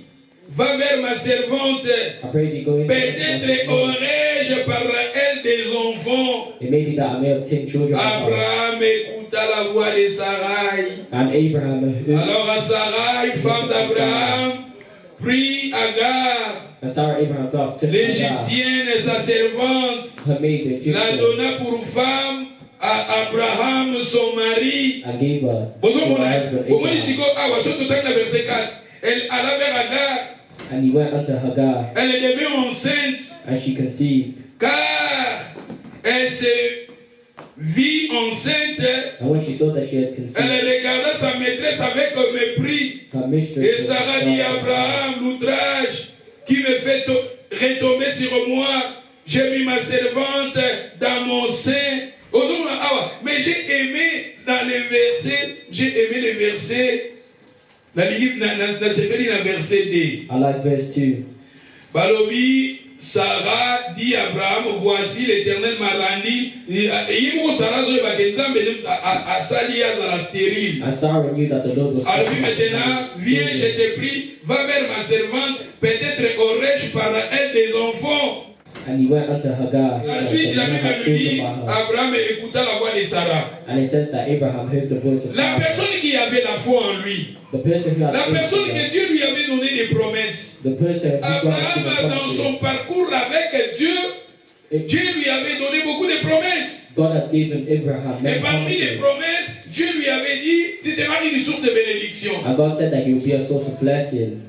va vers ma servante. I pray thee go into Peut-être aurais-je par elle des enfants. It may be that I may obtain children of her. Abraham écouta la voix de Sarai. And Abraham heard. Alors à Sarai, femme d'Abraham, prit Agar, And Sarah, Abraham's wife, took Hagar, l'Égyptienne, sa servante, her maid, the la Egyptian, donna pour femme à Abraham, son mari. and gave her to her husband Abraham. Elle alla vers Agar, And he went unto Hagar, elle devint enceinte, and she conceived. car elle se vit enceinte. And when she saw that she had Elle conceived, regarda sa maîtresse avec mépris. her mistress Et was Sarah dit à shocked. Abraham, l'outrage qui me fait retomber sur moi, j'ai mis ma servante dans mon sein. Mais j'ai aimé dans les versets, dans le livre, dans le verset 2. I like verse 2. Balobi, Sarah dit à Abraham, voici l'Éternel m'a rendu. Sarah a sali à la stérile. And Sarah knew that the Lord was Alors maintenant, viens, je te prie, va vers ma servante, peut-être aurais-je par elle des enfants. And he went unto Hagar, Ensuite, la and Bible had nous children dit, by her. Abraham écouta la voix de Sarah. And it said that Abraham heard the voice of La Sarah. personne qui avait la foi en lui, The person who had la faith personne in que God, Dieu lui avait donné des promesses. the person who God had Abraham, given dans son promises. parcours avec Dieu, Dieu lui avait donné beaucoup de promesses. God had given Abraham Et many parmi les promises. promesses, Dieu lui avait dit, tu seras une source de bénédiction. And God said that he would be a source of blessing.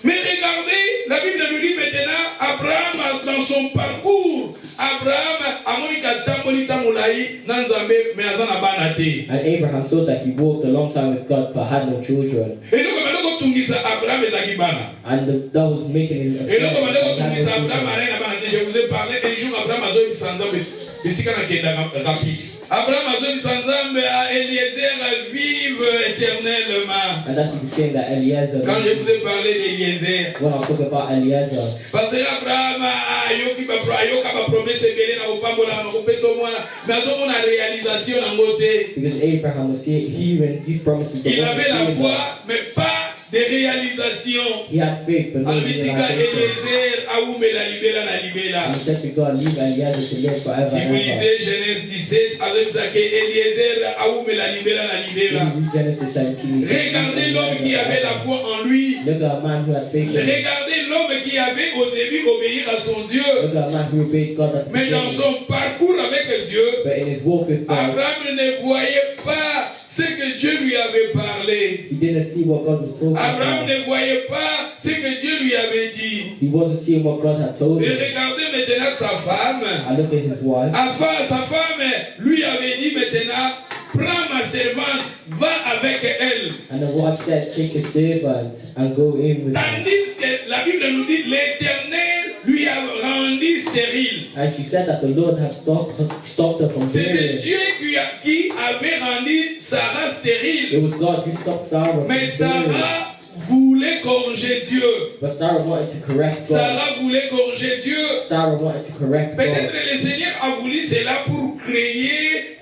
Mais regardez, la Bible nous dit maintenant, Abraham, dans son parcours, Abraham a monika tamboli tamulai nanzambe me azana banate. And Abraham saw that he walked a long time with God but had no children. Eloko bandoko tungisa Abraham ezaki bana. And that was making him Eloko bandoko tungisa Abraham arena banate. Je vous ai parlé un jour Abraham azo bisanzambe bisika na kenda rapide. Abraham azo bisanzambe a Eliezer vive éternellement. And that's what he's saying, that Eliezer. Quand je vous ai parlé d'Eliezer. When I was talking about Eliezer. Parce que Abraham ayoki ba promesse belé na kopambola na kopeso mwana mais azomona réalisation nango te. Because Abraham was hearing these promises. Il avait la foi mais pas de réalisation. He had faith but no realization. Eliezer aumela libela na libela. And he said to God, leave Eliezer to live forever and ever. Si vous lisez Genèse 17, azobisa que Eliezer aumela libela na libela. Genesis 17. Regardez l'homme qui avait la foi en lui. Look at a man who had faith. Regardez l'homme qui avait au début obéi à son Dieu. Look at a man who obeyed God at the mais dans son parcours avec Dieu, but in his walk with God, Abraham ne voyait pas ce que Dieu lui avait parlé. He didn't see what God was talking Abraham about. ne voyait pas ce que Dieu lui avait dit. He wasn't seeing what God had told Et him. regardez maintenant sa femme. I looked at his wife. Sa femme lui avait dit maintenant, prends ma servante, va avec elle. And the wife said, take a servant and go in with her. Tandis que la Bible nous dit, l'Éternel lui a rendu stérile. And she said that the Lord had stopped her from C'était bearing. Dieu qui avait rendu Sarah stérile. It was God who stopped Sarah from Mais bearing. Sarah voulait corriger Dieu. But Sarah wanted to correct God. Sarah voulait corriger Dieu. Sarah wanted to correct Peut-être God. le Seigneur a voulu cela pour recréer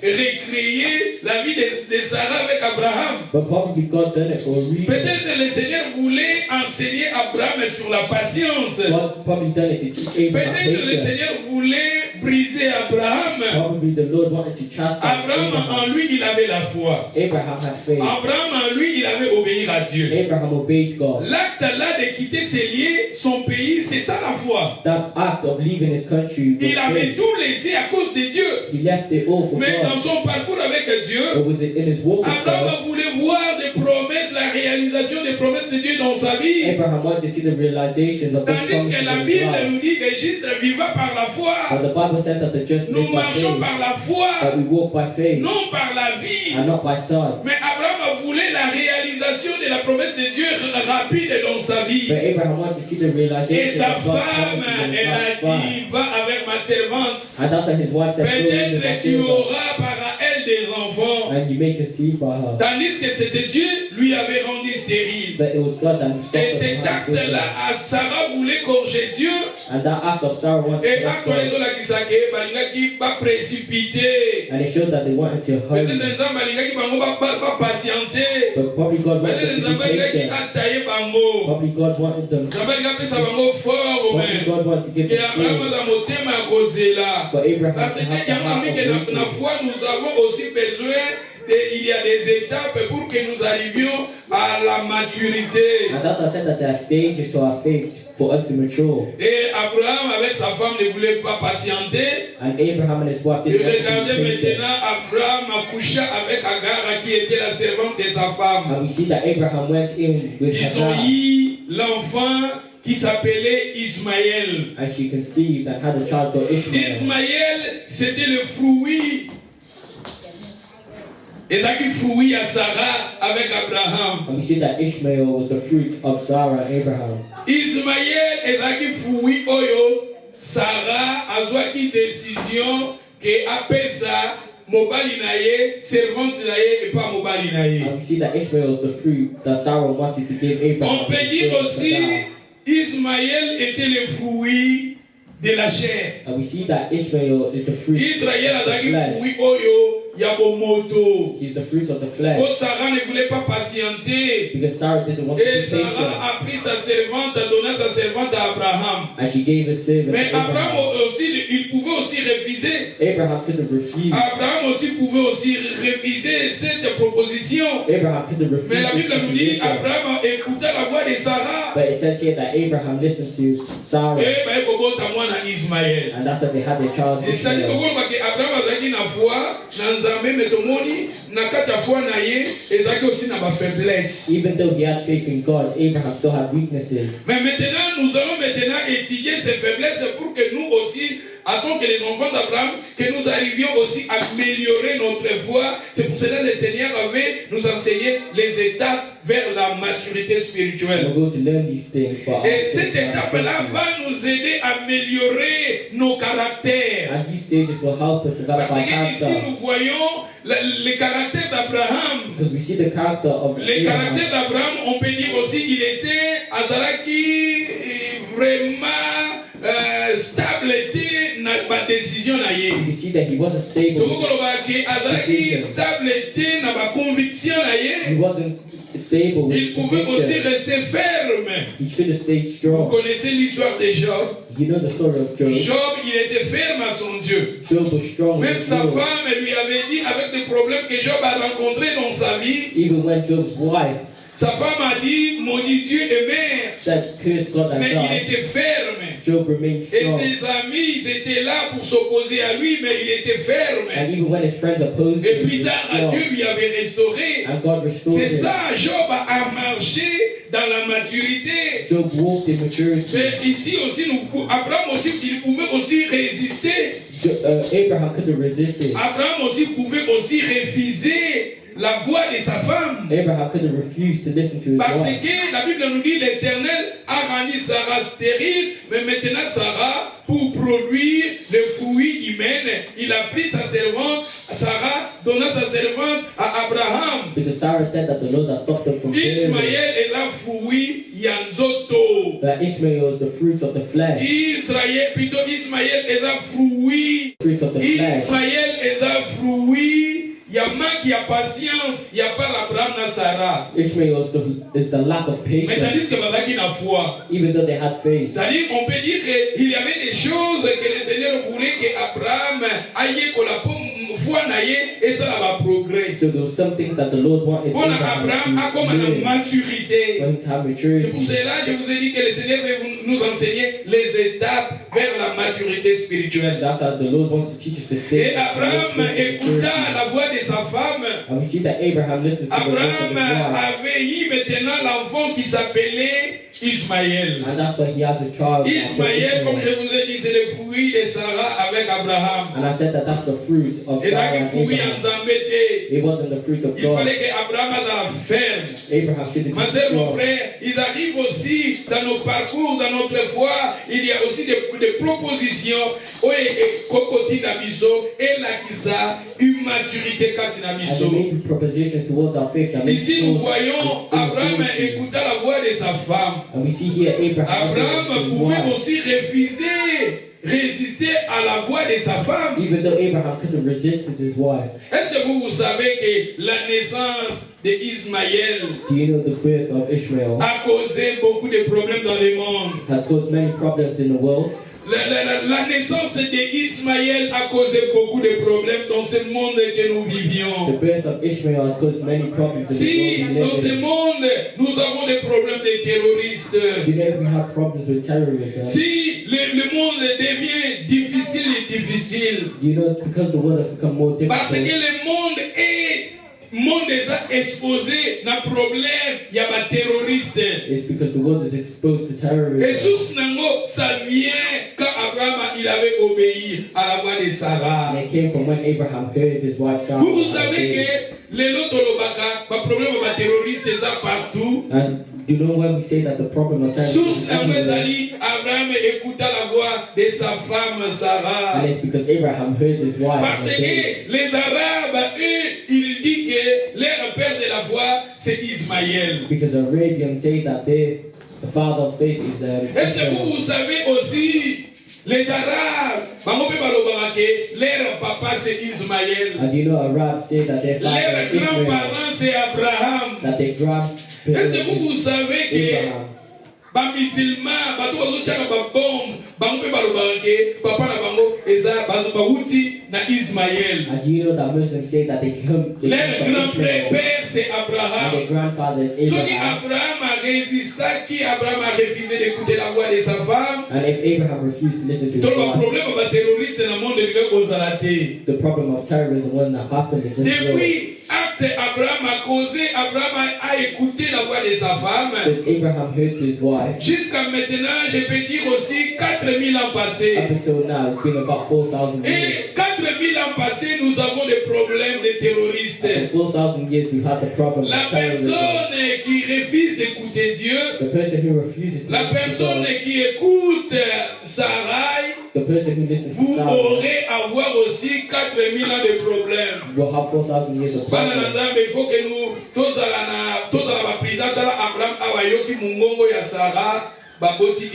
la vie de Sarah avec Abraham. But probably God done it for a reason. Peut-être le Seigneur voulait enseigner Abraham sur la patience. God probably done it to teach Abraham Peut-être le patience. Seigneur voulait briser Abraham. Probably the Lord wanted to chastise Abraham Abraham. en lui, il avait la foi. Abraham had faith. Abraham en lui, il avait obéi à Dieu. Abraham obeyed God. L'acte là de quitter ses lieux, son pays, c'est ça la foi. That act of leaving his country was Il avait faith. tout laissé à cause de Dieu. He left it all for Mais dans God. son parcours avec Dieu, But in his walk with Abraham God, voulait voir des promesses, la réalisation des promesses de Dieu dans sa vie. Abraham wanted to see the realization of the Tandis promises que la in his Bible life. nous dit que le juste vivra par la foi. But the Bible says that the just Nous live by marchons faith, par la foi, that we walk by faith, non par la vie. and not by sight. Mais Abraham voulait la réalisation de la promesse de Dieu rapide dans sa vie. But Abraham wanted to see the Et realization sa of God's femme, promises in his elle a life. dit, va avec ma servante. And that's what his wife said, go in with my Peut-être tu servant, auras par elle des enfants. and you may conceive by her. Tandis que c'était Dieu lui avait rendu stérile. But it was God that stopped Et her cet from having acte-là, children. Sarah voulait corriger Dieu. And that act of Sarah wanted Et to acte correct les God. autres qui s'accueillent, balingaki pas précipité. And it showed that they wanted to hurry. Peut-être les gens balingaki bango pas patienter. But probably God wanted Peut-être les them gens to be balingaki patient. attailler bango. Probably God wanted them. Balingaki pesa bango fort Probably mais. God wanted to give Que them Abraham faith. a motema à causer là. For Abraham Parce to que have the heart of dans la waiting. foi, nous avons aussi besoin, il y a des étapes pour que nous arrivions à la maturité. And that's why I said that there are stages to our faith for us to mature. Et Abraham avec sa femme ne voulait pas patienter. And Abraham and his wife Et didn't want regardez to be patient. maintenant, Abraham accoucha avec Agar qui était la servante de sa femme. And we see that Abraham went in with Ils ont Hagar, eu l'enfant qui s'appelait Ismaël. and she conceived and had a child called Ishmael. Ismaël, c'était le fruit. Ezaki fruit à Sarah avec Abraham. And we see that Ishmael was the fruit of Sarah and Abraham. Ismaël ezaki fruit oyo Sarah azwaki décision que apesa mobali na ye servante na ye et pas mobali na ye. And we see that Ishmael was the fruit that Sarah wanted to give Abraham. On peut dire aussi Ismaël était le fruit de la chair. And we see that Ishmael is the fruit Israël of the azaki flesh. fruit oyo ya bomoto. He's the fruit of the flesh. Oh, Sarah ne voulait pas patienter. Because Sarah didn't want to be Et patient. Sarah a pris sa servante, a donné sa servante à Abraham. And she gave a servant Mais to Abraham Abraham. aussi, il pouvait aussi refuser. Abraham couldn't refuse. Abraham aussi pouvait aussi refuser cette proposition. Abraham couldn't refuse. Mais la this Bible nous dit, proposition. Abraham écouta la voix de Sarah. But it says here that Abraham listened to Sarah. Et bah, ekobota mwana Ismaël. And that's why they had their child Et ça dit Ishmael. que Abraham azaki na foi, na nzambe mais tomoni na kati ya foi na ye ezalaki aussi na ba faiblesse. Even though he had faith in God, Abraham still had weaknesses. Mais maintenant nous allons maintenant étudier ces faiblesses pour que nous aussi, en tant que les enfants d'Abraham, que nous arrivions aussi à améliorer notre foi. C'est pour cela que le Seigneur avait nous enseigné les étapes vers la maturité spirituelle. We're going to learn these things for Et cette étape-là va nous aider à améliorer nos caractères. And these stages will help us develop Parce our qu'ici character. nous voyons le caractère d'Abraham. Because we see the character of Le Abraham. caractère d'Abraham, on peut dire aussi qu'il était Azaraki vraiment stable dans ma décision. We see that he wasn't stable. He wasn't stable with Il pouvait aussi conviction. rester ferme. He should have stayed Vous strong. connaissez l'histoire de Job. You know the story of Job. Job, il était ferme à son Dieu. Job was strong. Même with sa God. femme lui avait dit, avec les problèmes que Job a rencontrés dans sa vie, Even when Job's wife sa femme a dit, maudit Dieu et mère. said, curse God and Mais il God, était ferme. Job remained Et strong. ses amis, ils étaient là pour s'opposer à lui, mais il était ferme. And even when his friends opposed Et him, he plus was tard, Dieu strong. lui avait restauré. And God restored C'est him. ça, Job a marché dans la maturité. Job walked in maturity. Mais ici aussi, Abraham aussi, il pouvait aussi résister. Abraham could have resisted. Abraham aussi pouvait aussi refuser la voix de sa femme. Abraham could have refused to listen to his Parce wife. que la Bible nous dit l'Éternel a rendu Sarah stérile, mais maintenant Sarah, pour produire le fruit humain, il a pris sa servante, Sarah donna sa servante à Abraham. Because Sarah said that the Lord had stopped them from bearing. Ismaël est la fruit yanzoto. That Ishmael is the fruit of the flesh. Israël, plutôt Ismaël est la fruit. Fruit of the flesh. Ismaël est la fruit. Il y a manque, il y a patience, il n'y a pas l'Abraham na Sarah. Ishmael is the lack of Mais patience, tandis que Bazaki n'a foi. even though they had faith. C'est-à-dire, on peut dire qu'il y avait des choses que le Seigneur voulait qu'Abraham aille pour la foi et ça va progrès. So there were some things that the Lord wanted Bon, Abraham a comme Abraham to une learn, maturité. for him to have C'est pour maturity. cela que je vous ai dit que le Seigneur veut nous enseigner les étapes vers la maturité spirituelle. That's how the Lord wants to teach us to stay. Et Abraham écouta la voix de sa femme. And we see that Abraham listens to the voice of Abraham his wife. avait eu maintenant l'enfant qui s'appelait Ismaël. And that's why he has a child. Ismaël, comme je And vous ai dit, c'est le fruit de Sarah avec Abraham. I said that that's the fruit of Et là, Sarah il and fruit Abraham. en Zambété. It wasn't the fruit of Il God. fallait qu'Abraham soit ferme. Abraham should Ma have soeur, been mon strong. frère, ils arrivent aussi dans nos parcours, dans notre foi. Il y a aussi des propositions. Et là, qui ça, une maturité quand il a mis And ça. there may be propositions towards our faith that make Ici, nous us voyons Abraham écouter la voix de sa femme. And we see here Abraham Abraham listening to his pouvait wife. aussi résister à la voix de sa femme. Even though Abraham could have resisted his wife. Est-ce que vous savez que la naissance d'Ismaël Do you know the birth of Ishmael a causé beaucoup de problèmes dans le monde? has caused many problems in the world? La naissance d'Ismaël a causé beaucoup de problèmes dans ce monde que nous The vivions. birth of Ishmael has caused many problems in Si the world we dans live ce in. monde nous avons des problèmes de terroristes, Do you know we have problems with terrorism? si le monde devient difficile et difficile, You know, because the world has become more parce que difficult, le monde est exposé à problème, il y a des terroristes. it's because the world is exposed to Et terrorism. sous Nango, ça vient quand Abraham il avait obéi à la voix de Sarah. And it came from when Abraham heard his wife Sarah. Vous savez que les autres lobaka, le problème des terroristes est là partout. And you know when we say that the problem of terrorism Sous is Nango, everywhere, Abraham écouta la voix de sa femme Sarah. and it's because Abraham heard his wife. Parce and obeyed. que les Arabes, eux, ils disent que leur père de la foi, c'est Ismaël. Because Arabians say that the father of faith is Est-ce que Ishmael. vous savez aussi, les Arabes, leur papa c'est Ismaël. And you know Arabs say that their father Leurs is Ishmael, grands-parents c'est Abraham. that their grandparents Est-ce que vous is savez que Abraham. ba musulman bato bazotya ba bombe bango pe balobaka ke papa na bango eza baza bauti na Ismaël. And do you know that Muslims say that they come Leur from Ishmael, grand-père c'est and Abraham. their grandfather is Soki Abraham? Abraham a résisté, qui Abraham a refusé d'écouter la voix de sa femme. And if Abraham refused to listen to his Donc le wife, problème des terroristes dans le monde est que the problem of terrorism wouldn't have happened in this world. depuis acte Abraham a causé, Abraham a écouté la voix de sa femme. Since Abraham heard his wife, Jusqu'à maintenant, je peux dire aussi 4000 ans passés. up until now, it's been about 4,000 years. Et 4000 ans passés, nous avons des problèmes de terroristes. For 4,000 years, we've had the problem La of terrorism. personne qui refuse d'écouter Dieu, The person who refuses to la listen to personne God, qui écoute Sarai, the person who listens to vous Sarah, aurez à avoir aussi 4000 ans de problèmes. will have 4,000 years of Bana problems. Nzambe, il faut que nous tozala ba président tala Abraham awayoki mungongo ya Sarah baboti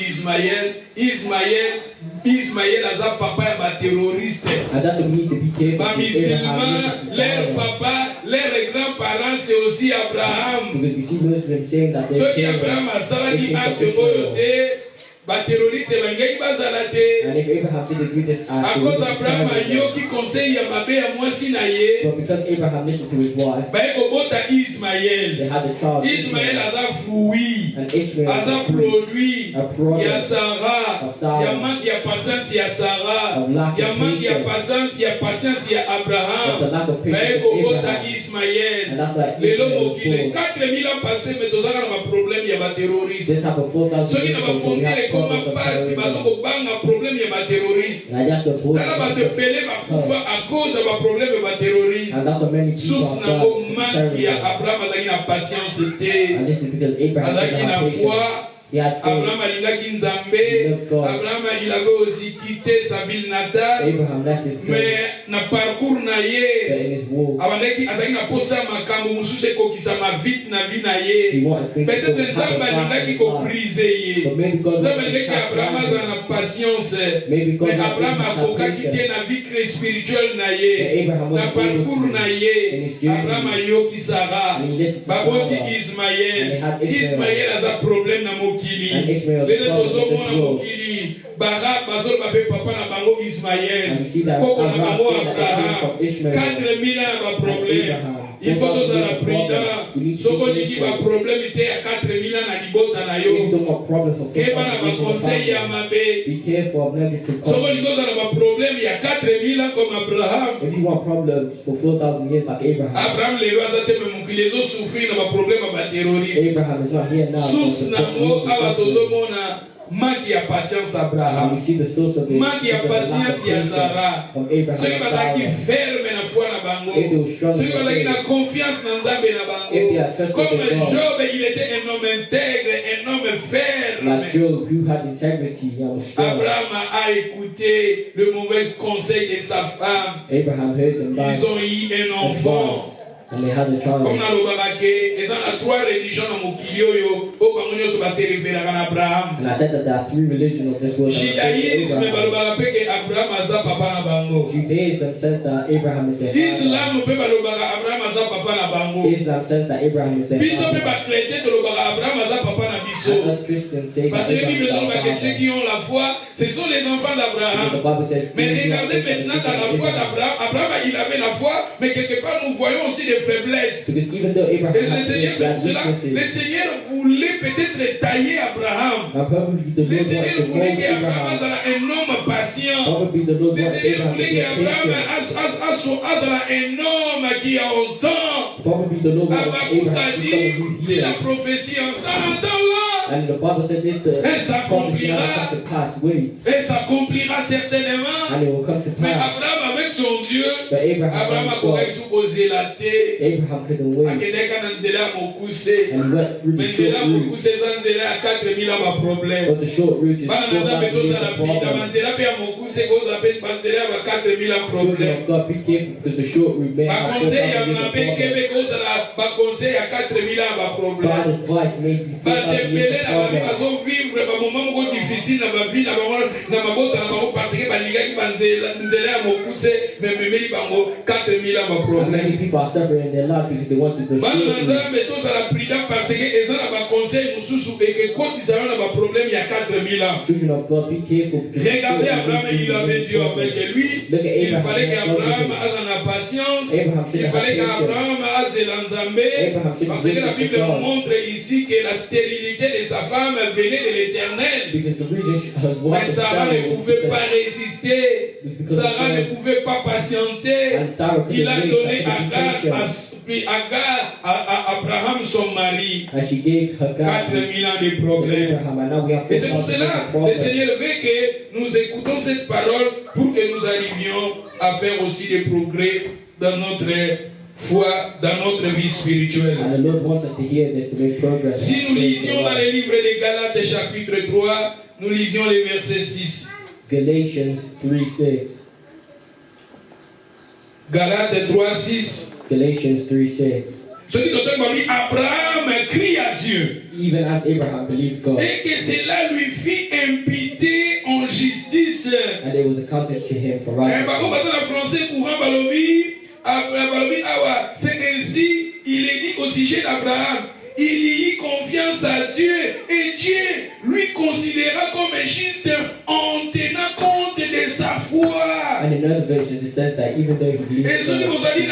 Ismaël aza papa ya ba terroriste. And that's what we need to be careful Ba because Abraham musulmans, listened to leur Sarah. papa, leurs grands-parents c'est aussi Abraham. Because we see Muslims saying that Soki they're Abraham terrorists. asalaki They acte think of oyo Israel. te ba terroriste bangeki bazala te. And if Abraham didn't do this À act, cause Abraham ayoki conseil ya mabe ya mwasi na ye, but because Abraham listened to his wife, baye kobota they Ismaël. had a child. Ismaël aza fruit, And Ishmael aza was a fruit produit a product ya Sarah, of Sarah, ya manque ya patience ya Sarah, of lack ya of manque ya patience, patience ya of the Abraham. lack of Baye patience of kobota Abraham. And Ismaël. that's why Lelo Ishmael was mokile born. 4000 ans passés, mais tozaka na ba problème ya ba terroriste. This happened 4,000 Soki years na ago, ba so we frontière have ekoma problems of pasi terrorism. bazokobanga problème ya ba terroriste. And that's what both Tala bato ebele bakufa à cause ya ba problème ya ba terroriste. and that's what many people Source have nango done. manque ya Terrorism. Abraham azalaki na patience te. And this is because Abraham Azalaki didn't na have foi. patience. He had faith. Abraham alingaki Nzambe. Abraham il avait aussi quitté sa ville natale. Abraham left his place, Mais na parcours na but ye in his walk, abandaki azalaki na posa makambo mosusu ekokisama vite na vie na he ye. wanted things to Peut-être go Nzambe happen fast in alingaki his life. kobrise ye. But maybe God Nzambe wanted to alingaki Abraham cast azala him. na patience. Maybe God Mais wanted Abraham him to have akokaki te patience. na vie spirituelle na But ye. Abraham Na wasn't able parcours to. na In ye his journey, Abraham ayoki Sarah. and he listened to Baboti Sarah. Ismaël. And they had Ishmael. Ismaël aza problème na And mokili. Ishmael was Lelo part of this tozomona world. mokili bazoloba pe papa na bango And Ismaël. we see that Koko na Abraham bango said that they came Abraham. from Ishmael. 4000 ans ba problème. Abraham. Il faut 4,000 tozala years of prudent. problem. We need to Soko be niki ba careful. problème te ya 4000 ans na libota na If you yo. don't want problems for Keba na 4,000 ba years of conseil ya family, mabe. be careful of negative Soko comments. niko zala ba problème ya 4000 ans comme Abraham. If you want problems for 4,000 years like Abraham, Abraham lelo aza te me mokili ezo souffrir na ba problème ba terroriste. Abraham is not here now. Source but nango awa the- tozomona manque ya patience And Abraham. we see the source of it. Manque ya because of the lack patience of ya patience Sarah. of Abraham Soki and bazalaki Sarah. ferme na foi na bango. If they were strong Soki in bazalaki faith, na confiance na Nzambe na If they bango. had trusted Comme in God. Job, il était un homme intègre, un homme ferme. like Job, who had integrity and was strong. Abraham a écouté le mauvais conseil de sa femme. Abraham heard them back Ils ont eu un enfant. and they had a Comme child. nalobaka ke eza na trois religions na mokili oyo oyo bango nyonso basereferaka na Abraham. And I said that there are three religions of this world. that refer to Judaïsme Abraham. balobaka pe ke Abraham aza papa na bango. Judaism says that Abraham is their father. Islam pe balobaka Abraham aza papa na bango. Islam says that Abraham is their Biso pe father. bakretien tolobaka Abraham aza papa na And biso. us Christians say that Parce que la Abraham Bible is our dit que ceux father. qui ont la foi, ce sont les enfants Because the d'Abraham. Bible says, Mais "These are regardez the maintenant dans la children foi of Abraham." d'Abraham. Abraham, il avait la foi, mais quelque part nous voyons aussi des faiblesses. Because even though Abraham Et le had Seigneur, faith, c'est he pour had cela, le weaknesses. Seigneur voulait peut-être tailler Abraham. Now probably the Le Lord Seigneur wanted to voulait mold qu'Abraham Abraham. soit un homme patient. Probably the Lord Le wanted Seigneur Abraham to voulait be a qu'Abraham patient. soit un homme qui a autant. Probably the Lord wanted Habakkuk Abraham a to be dit, someone who si la hears. prophétie entend-la, And the Bible says if the Elle prophecy s'accomplira. now comes to pass, wait, elle s'accomplira certainement. and it will come to Mais pass. Abraham avec son Dieu, But Abraham Abraham was akoka God. isupoze la te. Abraham couldn't wait, Akendeka na nzela ya mokuse. and he went through the Mais short nzela ya route. mokuse eza nzela ya 4000 ans ba problème. But the short route is Bana na Nzambe 4,000 years tozala of pita problems. banzela pe ya mokuse kozala pe banzela ya ba 4000 ans Children problème. of God, be careful because the short route may have Bakonseil ya 4,000 years of mabe problems. kebe kozala bakonseil ya 4000 ans ba Bad problème. advice may be 4,000 Batembele years of na babi problems. bazovivre bamoma moko difficile na bavi na bango na mabota na bango parce que balingaki banzela ya mokuse mais memeli bango 4000 ans de And problème. many people are suffering in their life because they want to destroy Bana you. Nzambe tozala prudent parce que eza na ba conseil mosusu et que quand ils avaient na ba problème il y a 4000 ans. Children of God, be careful. because Regardez children Abraham, will be il avait Dieu in avec trouble. lui. Look at Il Abraham. fallait qu'Abraham Abraham ait la patience. Abraham should Il have fallait patience. qu'Abraham ait l'Anzambé. Abraham should Parce que la have Bible God. montre ici que la stérilité de sa femme venait de l'Éternel. Because the reason she has Mais wanted Sarah ne pouvait pas résister. Sarah ne pouvait pas patienter. And Sarah Il a couldn't donné wait. Agar à Abraham son mari. And she gave her God 4000 ans de to problèmes. Abraham, and now we have Et c'est pour 4,000 cela of le problems. Seigneur veut que nous écoutons cette parole pour que nous arrivions à faire aussi des progrès dans notre foi, dans notre vie spirituelle. And the Lord wants us to hear this to make progress. Si nous lisions dans le livre de Galates chapitre 3, nous lisions les versets 6. Galatians 3:6. Galates 3, 6. Galatians 3:6. Ce qui t'entend dit, Abraham crie à Dieu. Even as Abraham believed God, Et que cela lui fit imputer en justice. and it was accounted to him for Par righteousness. contre, dans le français courant, c'est ainsi, il est dit au sujet d'Abraham. Il y eut confiance à Dieu et Dieu lui considéra comme juste en tenant compte de sa foi. And in other versions, it says that even though he believed Et ceux qui vous ont dit,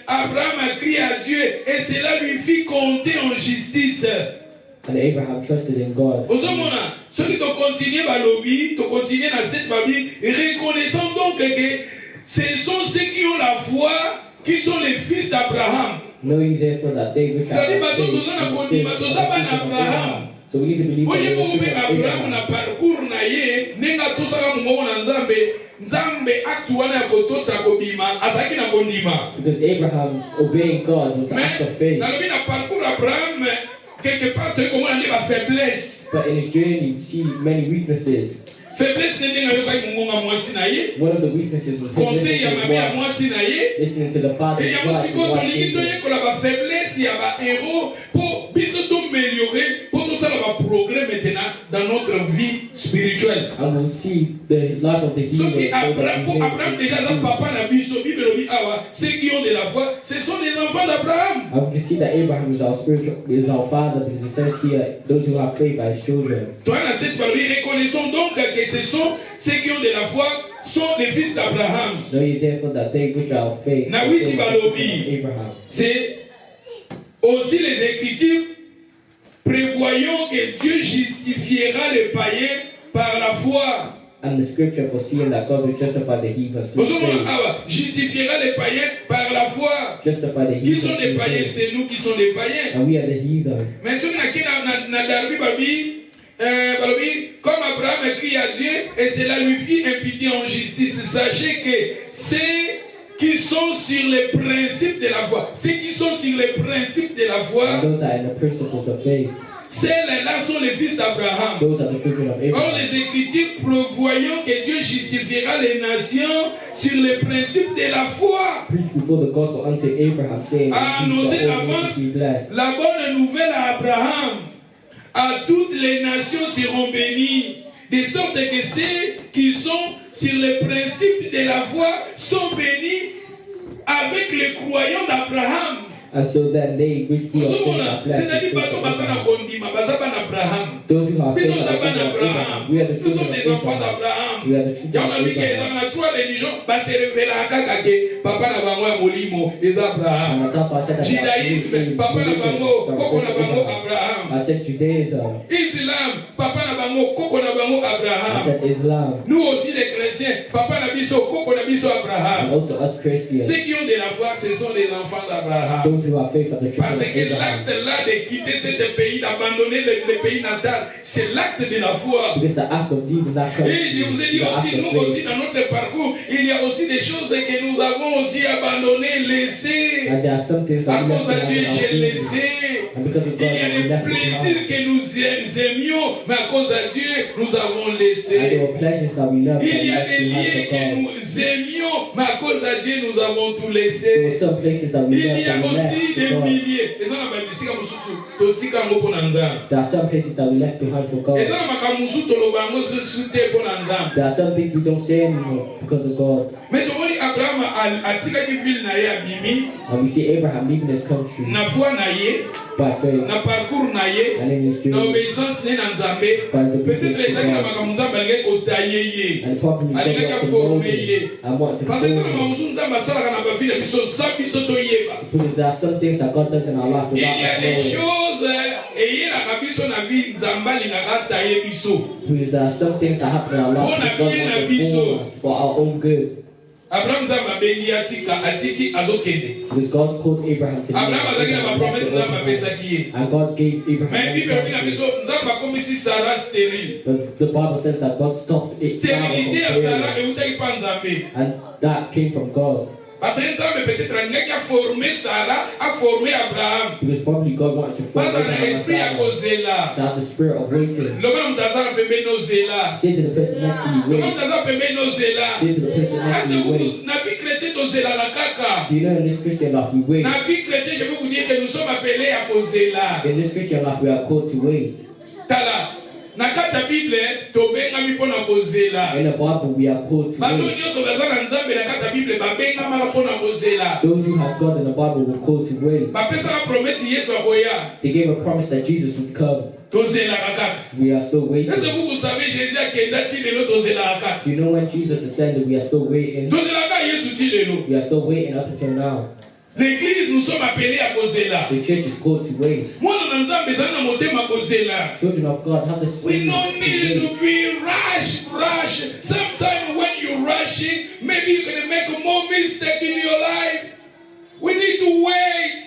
Abraham a crié à Dieu et cela lui fit compter en justice. and Abraham trusted in God. Au moment, ceux qui ont continué tu continues dans cette Bible, reconnaissons donc que ce sont ceux qui ont la foi qui sont les fils d'Abraham. Know ye therefore that they which are C'est-à-dire, of faith bateau, are the toza same bana as the children of Abraham. Abraham. So we need to believe that Oye we are moko children mpe of Abraham Abraham. na parcours na ye ndenge atosaka mongongo na Nzambe acte wana ya kotosa kobima azalaki na kondima. Because Abraham obeying God was an Mais act of faith. nalobi na parcours Abraham quelque part toyei komona nde bafaiblesse. But in his journey, we see many weaknesses. Faiblesse nde ndenge ayokaki mongongo ya mwasi na ye, One of the weaknesses was him conseil ya listening to mabe ya his wife, mwasi na ye. listening to the father Et of yango God. sikoyo tolingi toyekola bafaiblesse ya bahéros mpo biso tomeliore mpo tosala baprogrès maintenant dans notre vie spirituelle. And we'll see the life of the hero. Soki so that Abraham, we pour may Abraham déjà ça see. papa na biso, Bible lobi awa, ceux qui ont de la foi, ce sont les enfants d'Abraham. And we can see that Abraham is our spiritual, is our father, because it says here, those who have faith are his children. Toi dans cette parole, reconnaissons donc que ce sont ceux qui ont de la foi, sont les fils d'Abraham. Know ye therefore that they which are of faith Na are oui, the same as the Tibalobi. children of Abraham. C'est aussi les Écritures prévoyant que Dieu justifiera les païens par la foi. And the scripture foreseeing that God will justify the heathen through faith. Justifiera les païens par la foi. Justify the Qui sont heathen des through païens? faith. C'est nous qui sommes des païens. And we are the heathen. Mais ceux qui na darbi babi, comme Abraham écrit à Dieu, et cela lui fit imputer en justice. Sachez que ceux qui sont sur les principes de la foi, ceux qui sont sur les principes de la foi, And those that are in the principles of faith, ceux-là sont les fils d'Abraham. those are the children of Or, Abraham. les Écritures prévoyant que Dieu justifiera les nations sur les principes de la foi. Preach before the gospel unto Abraham, saying, Annoncer "These are all l'avance nations be blessed." la bonne nouvelle à Abraham. À toutes les nations seront bénies. De sorte que ceux qui sont sur les principes de la foi sont bénis avec les croyants d'Abraham. And so that they which be of faith are blessed. C'est-à-dire, with faith of Abraham. Those who have faith are the children of Abraham. We are the Nous sommes children des of enfants Abraham. d'Abraham. We are the children On of a vu qu'ils Abraham. ont trois religions, se révélera kaka ke papa na bango ya molimo eza Abraham. And that's why I said that Judaïsme, papa na bango, koko na bango Abraham. I said Judaism. Islam, papa na bango, koko na bango I Abraham. said Islam. Nous aussi les chrétiens, papa na biso, koko na biso And Abraham. also us Christians. Ceux qui ont de la foi, ce sont les enfants d'Abraham. Those who have faith are the children Parce of que Abraham. l'acte là de quitter ce pays, d'abandonner le pays natal, c'est l'acte de la foi. Because the act of leaving that country Et je vous ai dit is the aussi, act nous of aussi faith. dans notre parcours, il y a aussi des choses que nous avons aussi abandonnées, laissées. And there are some things À that we cause have de Dieu, to have in our j'ai faith. laissé. And because of Il God, y a we des left it plaisirs behind. que nous aimions, mais à cause de Dieu, nous avons And there laissé. were pleasures that we loved that Il we y a left des liens behind que for God. nous aimions, mais à cause de Dieu, nous avons tout There were laissé. some places that we Il loved y a that we aussi left des for God. milliers. Et ça, on a dit, totika moko na nzambe. There are some places that we left behind for God. Et ça, makambo mosusu toloba yango susu te mpo na nzambe. There are some things we don't say anymore because of God. Mais tomoni Abraham atikaki ville na ye abimi And we see Abraham leaving his country na foi na ye, by faith na parcours na ye, and in his na journey. obéissance ne na nzambe. By his Peut-être obedience to ezalaki na God. makambo nzambe alingaki kotaye ye. And probably God Alingaki wants to mold aforme him ye. and want to Parce que form eza na makambo him. mosusu nzambe asalaka na bavile biso sa biso toyeba. Because there are some things that God does in our life Il y without a us des knowing. choses eyelaka biso na vie nzambe alingaka taye biso. Because there are some things that happen in our life because God wants to form us for our own good. Abraham nzambe abengi atiki azokende. Because God called Abraham to leave. Abraham azalaki na bapromese nzambe apesaki ye. And God gave Abraham Mais many Bible elobi na promises. biso nzambe akomisi Sara stérile. But the Bible says that God stopped it Sarah from Stérilité ya Sara bearing. eutaki pa nzambe. And that came from God. Parce que nzambe peut-être alingaki aforme Sara, aforme Abraham. Because probably God wanted to form Bazala na Abraham and esprit ya Sarah kozela. to have the spirit of waiting. Loba na mutu aza na pembeni ozela. Say to the person next to you, Loba wait. mutu aza pembeni ozela. Say to the person next to you, wait. Na vie chrétienne tozelaka kaka. Do you know in this Christian life we wait? Na vie chrétienne, je veux vous dire que nous sommes appelés à kozela. In this Christian life we are called to wait. Tala. Na kati ya Bible tobengami mpona kozela. In the Bible we are called to Bato wait. nyonso baza na nzambe na kati ya Bible babengamaka mpona kozela. Those who have God in the Bible were called to wait. Bapesaka promese Yesu akoya. They gave a promise that Jesus would come. Tozelaka kaka. We are still waiting. Est-ce que vous savez Jésus akenda ti lelo tozelaka kaka. You know when Jesus ascended, we are still waiting. Tozelaka Yesu ti lelo. We are still waiting up until now. L'église, nous sommes appelés à kozela. The church is called to wait. Mwana na nzambe ezali na motema kozela. Children of God have the We spirit don't to need wait. to be rush. Sometimes when you're rushing, maybe you're going to make more mistake in your life. We need to wait.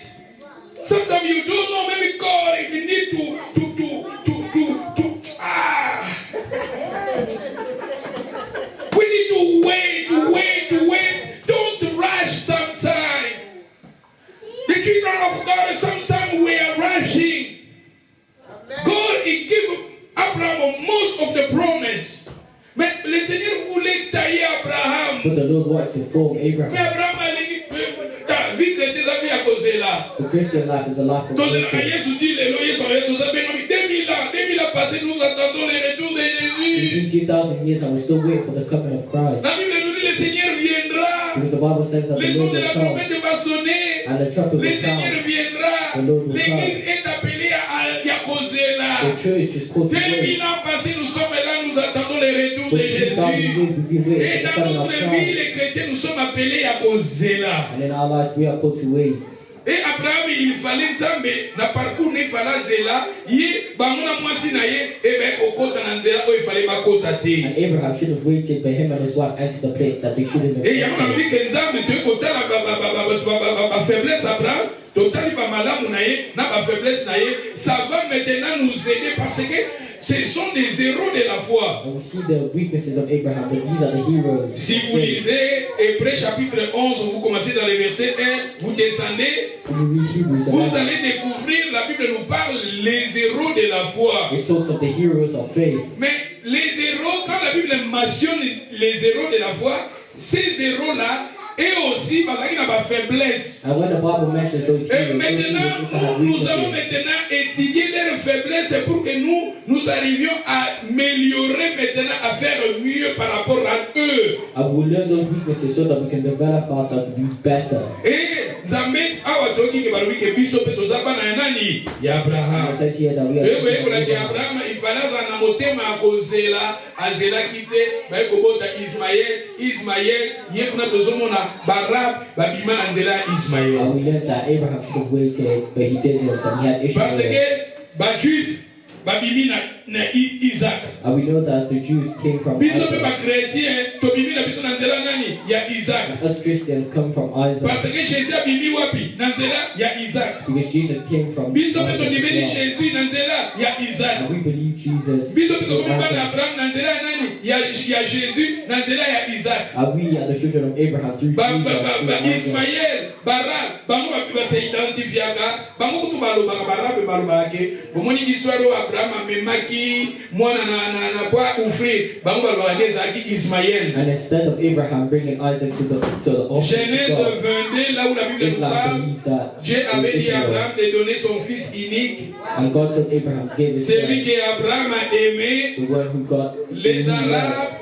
Sometimes you don't know, maybe God, if you need to We need to wait. Don't rush sometimes. The children of God, sometimes we are rushing. God, He gave Abraham most of the promise. Mais le Seigneur voulait tailler Abraham. But the Lord wanted to form Mais Abraham. Abraham a dit, ta vie chrétienne a mis à causer là. The Christian life is a life of Tozela na waiting. Yesu dit, lelo Yesu a retozela benami 2000 ans passés, nous attendons le retour de It's Jésus. been 2,000 years and we're still waiting for the coming of Christ. La Bible nous dit, le Seigneur viendra. Because the Bible says that Le the son Lord de will la come trompette va sonner. and the trumpet Le will Seigneur sound. viendra. The Lord will L'église est appelée à causer là. The church is called to 2000 wait. ans passés, nous sommes là, nous attendons le retour For de 2,000 Jésus. years we've been waiting Et for the dans coming of notre vie, Christ. les chrétiens, nous sommes appelés à causer là. And in our lives we are called to wait. Et Abraham, il fallait Nzambe, na parcours ne fallait zela, ye, bamuna mwasi na ye, ebe okota na nzela, o il fallait makota te. And Abraham should have waited, but him and his wife entered the place that they shouldn't have Et yamuna entered. mbi ke Nzambe, te kotala ba faiblesse Abraham, totali ba malamu na ye, na ba faiblesse na ye, ça va maintenant nous aider parce que ce sont des héros de la foi. And we see the weaknesses of Abraham, but these are the heroes. Si vous lisez Hébreux chapitre 11, vous commencez dans le verset 1, vous descendez, When you read Hebrews vous 11, allez découvrir, la Bible nous parle, les héros de la foi. it talks of the heroes of faith. Mais les héros, quand la Bible mentionne les héros de la foi, ces héros-là, et aussi, parce qu'il y a ma faiblesse. And when the Bible mentions those Et heroes maintenant, also have nous allons weaknesses. maintenant étudier leurs faiblesses pour que nous arrivions à améliorer maintenant, à faire mieux par rapport à eux. And we'll learn those weaknesses so that we can develop ourselves to be better. Et Nzambe awa toki ke baruki ke biso pe tozaba na nani ya And Abraham. it says here that we are Eko eko la ke Abraham ifalaza na motema akozela azela kite ba eko bota Ismaël ye kuna tozomona barab babima na nzela ya Ismaël. And we learned that Abraham should have waited, but he didn't, and he had issues Parce with it. que ba juif babimi Isaac. And we know that the Jews came from Biso pe Isaac. ba chrétien to bimi na biso na nzela nani ya Isaac. Us Christians come from Parce Isaac que Jésus a bimi wapi na nzela ya Isaac. because Jesus came from Biso pe to Isaac bimi as well. Jésus na nzela ya Isaac. And we believe Jesus Biso pe to is bimi na Isaac. Abraham na nzela ya nani ya Jésus na nzela ya Isaac. And we are the children of Abraham through Jesus. through Isaac. Ismaël, Barak, bango ba se identifiaka, bango kutu balobaka barabe balobake. Bomoni histoire o Abraham amemaki mwana na kwa ufri, bango balobaka ezaki Ismaël. And instead of Abraham bringing Isaac to the altar Genèse of God, 22, là où la Bible nous Islam parle, believed that Dieu it was avait dit à Ishmael. Abraham de donner son fils unique, And God told Abraham, give his celui son, que Abraham a aimé. the one who got Les Arabes,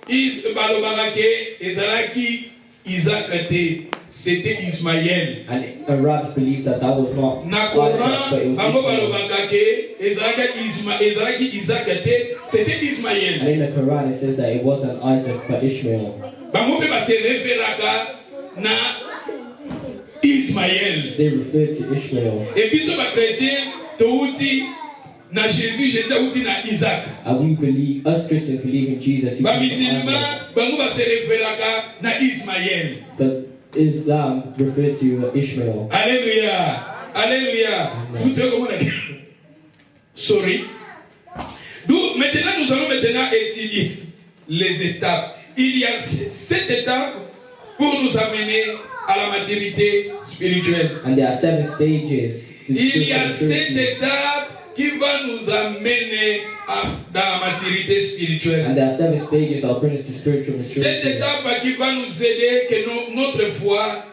ils balobaka ke ezalaki Isaac te, c'était Ismaël. And Arabs believed that that was not Na Isaac, but Coran, it was bango Ishmael. balobaka ke ezalaki Isaac te, c'était And Ismaël. in the Quran it says that it wasn't Isaac but Ishmael. Bango pe base referaka na Ismaël. They referred to Ishmael. Et biso ba chrétien touti na Jésus outi na Isaac. And we believe, us Christians believe in Jesus who Ba came from Isaac. musulman bango base referaka na Ismaël. But Islam referred to Ishmael. Alléluia. Alléluia. Amen. Sorry. Donc maintenant nous allons maintenant étudier les étapes. Il y a 7 étapes pour nous amener à la maturité spirituelle. And there are 7 stages to Il y a spiritual 7 maturity. étapes qui vont nous amener dans la maturité And spirituelle. there are 7 stages that will bring us to spiritual Cette maturity. étape qui va nous aider que notre foi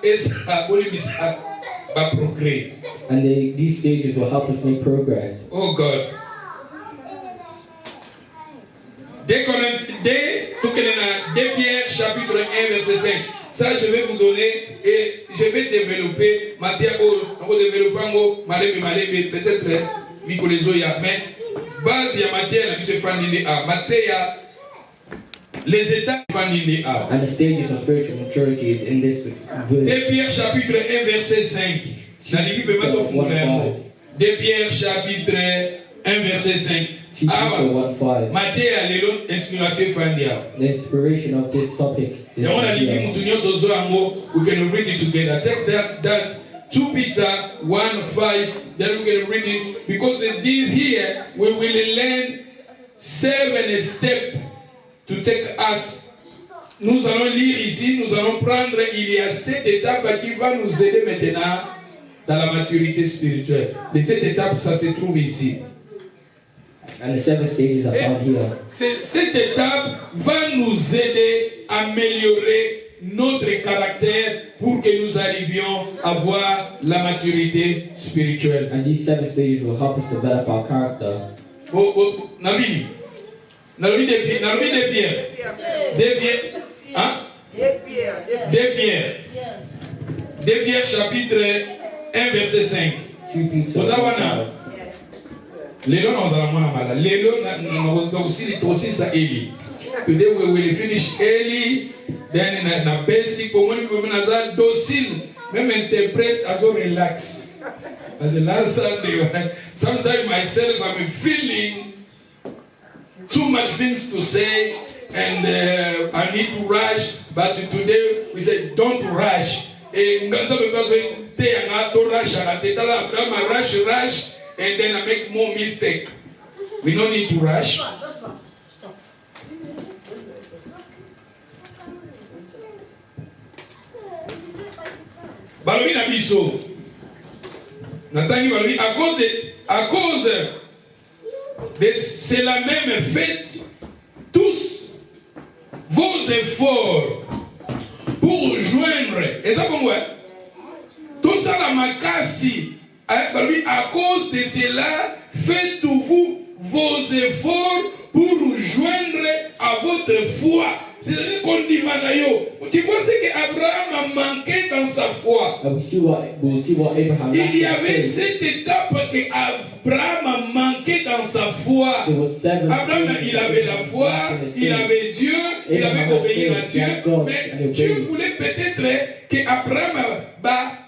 va procréer. And these stages will help us make progress. Oh God. 2 Pierre chapitre 1 verset 5. Ça je vais vous donner et je vais développer. Matthieu, on va développer peut-être Mikolezo ya mais base ya Matthieu na biso fandile a Matthieu les étapes fandile a. And the stages of spiritual maturity is in this 2 verse. Pierre chapitre 1 verset 5. Na liki pe mato funa. 2 Pierre chapitre 1 verset 5. 2 Peter 1:5. Matthieu a lelo inspiration fandia. The inspiration of this topic is We can read it together. Take that 2 Peter 1:5. Then we can read it because in this here we will learn 7 steps to take us. Nous allons lire ici, nous allons prendre. Il y a 7 étapes qui vont nous aider maintenant dans la maturité spirituelle. Les 7 étapes, ça se trouve ici. And the 7 stages are found here. Cette étape va nous aider à améliorer notre caractère pour que nous arrivions à voir la maturité spirituelle. And these 7 stages will help us develop our character. Nabini. Nabini de Pierre. De Pierre. Hein? De Pierre. De Pierre chapitre 1 verset 5. 2 Peter Ozawana. 1:5. Lelo na ozala mwana mala. Lelo na osili tosisa Eli. Today we will finish early. Then na basic komoni komona za docile. Même interprète azo relax. As the last Sunday, sometimes myself I'm feeling too much things to say and I need to rush. But today we say don't rush. Nganza bebazo te anga to rush. Agatela Abraham rush. And then I make more mistake. We don't need to rush. Balobi na biso. Natangi balobi à cause de c'est la même fête. Tous vos efforts pour rejoindre. Et ça comme ouais. Tout ça la makasi. À cause de cela, faites-vous vos efforts pour joindre à votre foi. C'est-à-dire qu'on dit Manayo. Tu vois ce qu'Abraham a manqué dans sa foi. And we'll see what Abraham Il y lacked in avait faith. cette étape qu'Abraham a manqué dans sa foi. There was 7 Abraham, stages il avait la foi, in his il faith. avait Dieu, il avait Abraham obéi had à faith, Dieu. he had God, Mais and Dieu obeyed. voulait peut-être qu'Abraham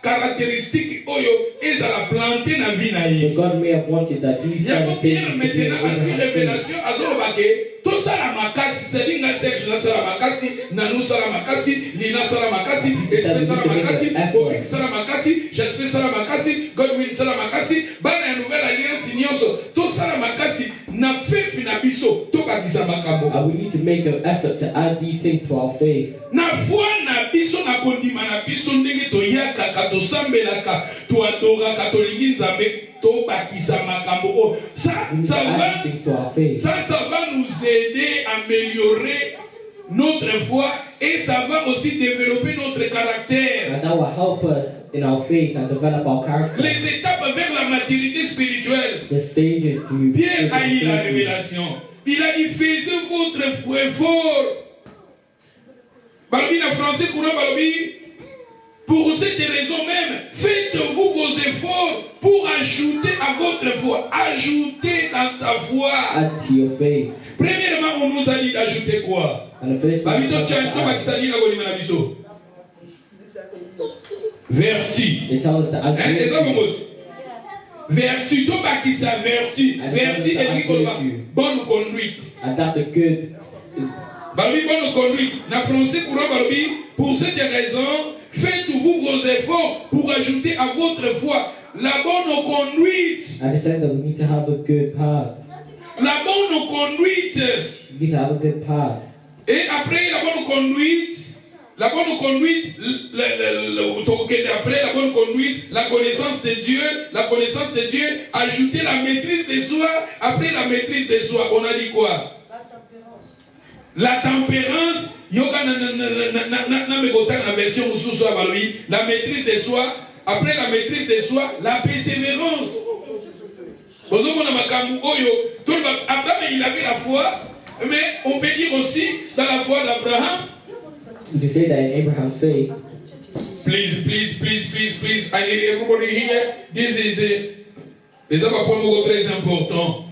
caractéristique oyo ezala planté na vie na ye. But God may have wanted that these Yango Pierre things to be in maintenant a eu Abraham's faith. révélation azoloba ke tosala makasi c'est-à-dire nga Serge nasala makasi nanu sala makasi Lina sala makasi espèce sala makasi Bobik sala makasi j'espère sala makasi Godwin sala makasi bana ya nouvelle alliance nyonso tosala makasi na fefi na biso tokabisa makambo. And we need to make an effort to add these things to our faith. Na foi na biso na kondima na biso ndenge toyaka katosambelaka toadoraka tolingi nzambe tobakisa makambo o ça va nous aider à améliorer notre foi et ça va aussi développer notre caractère. And that will help us in our faith and develop our character. Les étapes vers la maturité spirituelle. The stages to Pierre a eu la révélation. Il a dit faisez votre effort. Balobi na français courant balobi. Pour cette raison même, faites-vous vos efforts pour ajouter à votre foi. Ajouter dans ta foi. Add to your faith. Premièrement, on nous a dit d'ajouter quoi? And the first thing vertu. it tells us to add virtue. Vertu, to bakisa vertu. Vertu est bonne conduite. And that's a good. Balobi bonne conduite. Na français courant balobi. Pour cette raison, faites-vous vos efforts pour ajouter à votre foi la bonne conduite. And it says that we need to have a good path. La bonne conduite. We need to have a good path. Et après la bonne conduite, après la bonne conduite, la connaissance de Dieu, ajouter la maîtrise de soi. Après la maîtrise de soi, on a dit quoi? La tempérance. La maîtrise de soi. Après la maîtrise de soi, la persévérance. Abraham, il avait la foi, mais on peut dire aussi dans la foi d'Abraham. You say that in Abraham's faith. Please. I need everybody here. This is a point très important.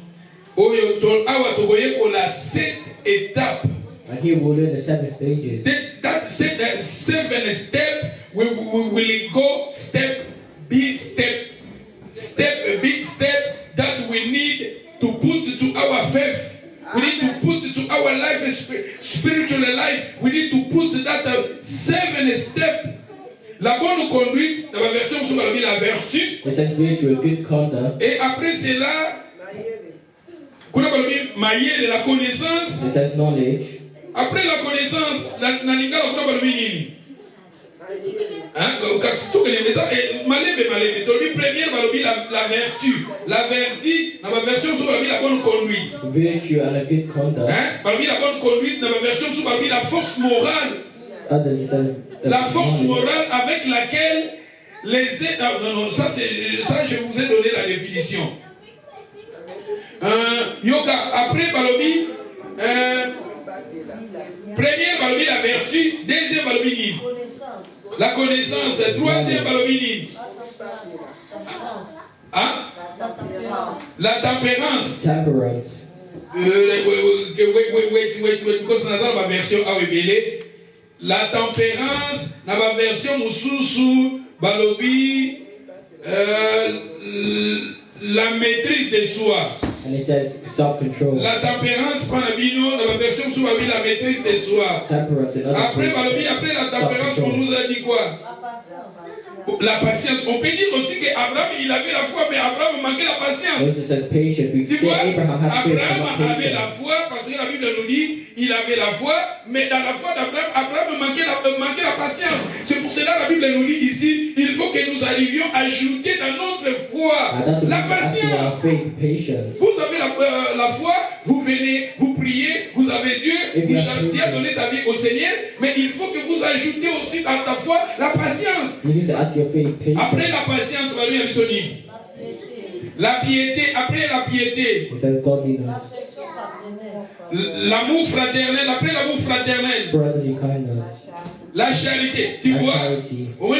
La 7 étapes. And here we'll learn the 7 stages. That 7 steps, we will go step by step that we need to put to our faith. We need to put to our life, spiritual life. We need to put that 7 steps. La bonne conduite, dans la version sur la vertu. It says virtue, a good conduct. Et après cela, la connaissance. It says knowledge. Après la connaissance, la vertu. La vertu, dans ma version sur la bonne conduite. Virtue and a good conduct. La bonne conduite, dans ma version sur la force morale. Others, it says la force morale avec laquelle les étapes. Non, ça je vous ai donné la définition. Yoka, après Balobi, première Balobi la vertu, deuxième Balobi la connaissance, troisième Balobi la tempérance. Temperance. Wait, because dans ma version awebele, la tempérance, dans ma version mususu Balobi, la maîtrise de soi. And it says self-control. La tempérance, prend la bino, dans la version sous la maîtrise de soi. Temperance. Après la tempérance, on nous a dit quoi? La patience. On peut dire aussi qu'Abraham, il avait la foi, mais Abraham manquait la patience. It says patience. We Tu say vois, Abraham had faith, Abraham but not avait la patience. foi, parce que la Bible nous dit, il avait la foi, mais dans la foi d'Abraham, Abraham manquait la patience. C'est pour cela que la Bible nous dit ici, il faut que nous arrivions à ajouter dans notre foi la patience. Vous avez la foi, vous venez, vous priez, vous avez Dieu, vous chantez à donner ta vie au Seigneur, mais il faut que vous ajoutez aussi dans ta foi la patience. You need to add to your faith patience. Après la patience, la piété, après la piété, It says godliness. l'amour fraternel, après l'amour fraternel, Brotherly kindness. la charité. Tu vois, au moins,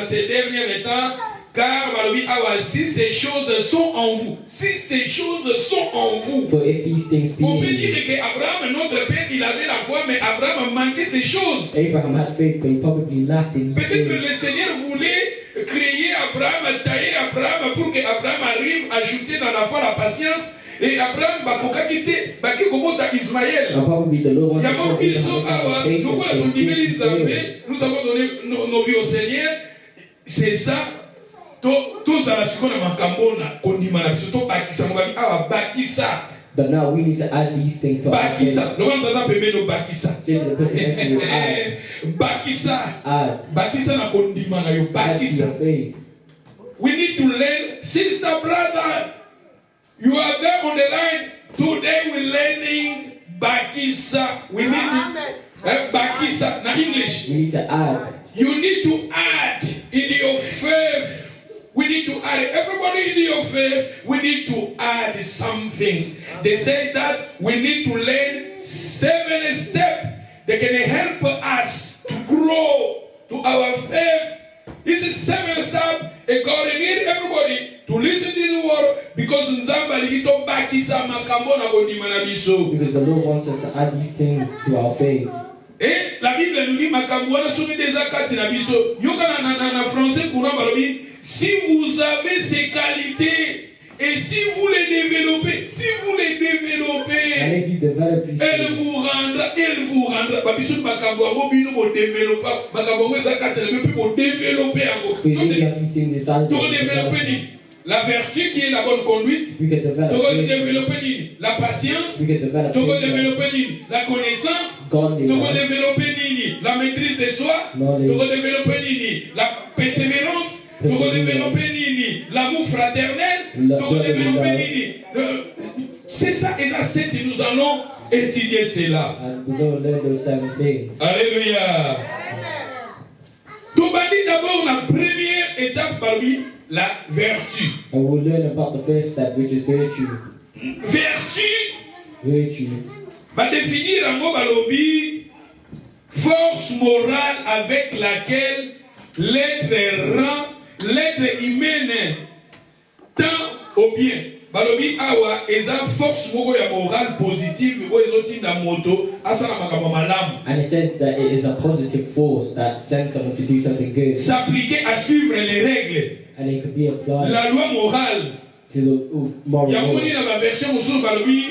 ces derniers temps, Car si ces choses sont en vous, si ces choses sont en vous, For if these things be on in peut you, dire qu'Abraham, notre père, il avait la foi, mais Abraham manquait ces choses. Abraham had faith, but he probably lacked in these Peut-être que things. le Seigneur voulait créer Abraham, tailler Abraham pour qu'Abraham arrive à ajouter dans la foi la patience. Et Abraham va quitter Ismaël. And probably the Lord Il y wanted a to ils show sont Abraham patience, but he didn't do it. nous avons donné nos vies au Seigneur. C'est ça. Tous à la seconde makambona kondima na biso to bakisa mobabi awa bakisa. But now we need to add these things to our faith. Bakisa. Le monde dans pembeni bakisa. Say to the person next to you, add. Bakisa. Add. Bakisa na kondima na yo Add to your bakisa. faith. We need to learn, sister, brother. You are there on the line. Today we're learning Bakisa. We need Bakisa. Now English. We need to add. You need to add in your faith. We need to add. Everybody in your faith, we need to add some things. They say that we need to learn 7 steps that can help us to grow to our faith. This is 7 steps. And God need everybody to listen to the word because Nzamba ligito bakisa makambo na kondima na biso. Because the Lord wants us to add these things to our faith. Et la Bible nous dit makambo na soki déjà kati na biso. Yoka na français courant balobi si vous avez ces qualités et si vous les développez, And if you develop these elle things, vous rendra. Babiso makambo ngo bino mo développer, makambo ngo za kati na biso mo développer ngo. we need to have these things inside To us. développer ni la vertu qui est la bonne conduite. We can Tu develop vas faith. développer ni la patience. We can develop Tu vas patience, développer ni la connaissance. Tu vas godliness, développer ni la maîtrise de soi. Knowledge. Tu vas développer ni la persévérance. Tu vas développer ni l'amour fraternel. Tu vas développer ni c'est ça et ça c'est que nous allons étudier cela. and we're going to learn those 7 things. Alléluia. Tu vas dire d'abord la première étape parmi la vertu. And we'll learn about the first step, which is virtue. Vertu Virtue va définir en mot balobi force morale avec laquelle l'être humain tend au bien. Balobi awa eza force moko ya morale positive o ezotinda moto asala makambo malamu. And it says that it is a positive force that sends someone to do something good. S'appliquer à suivre les règles. And it could be applied La loi morale. to the moral Yango law. ni na ba version mosusu balobi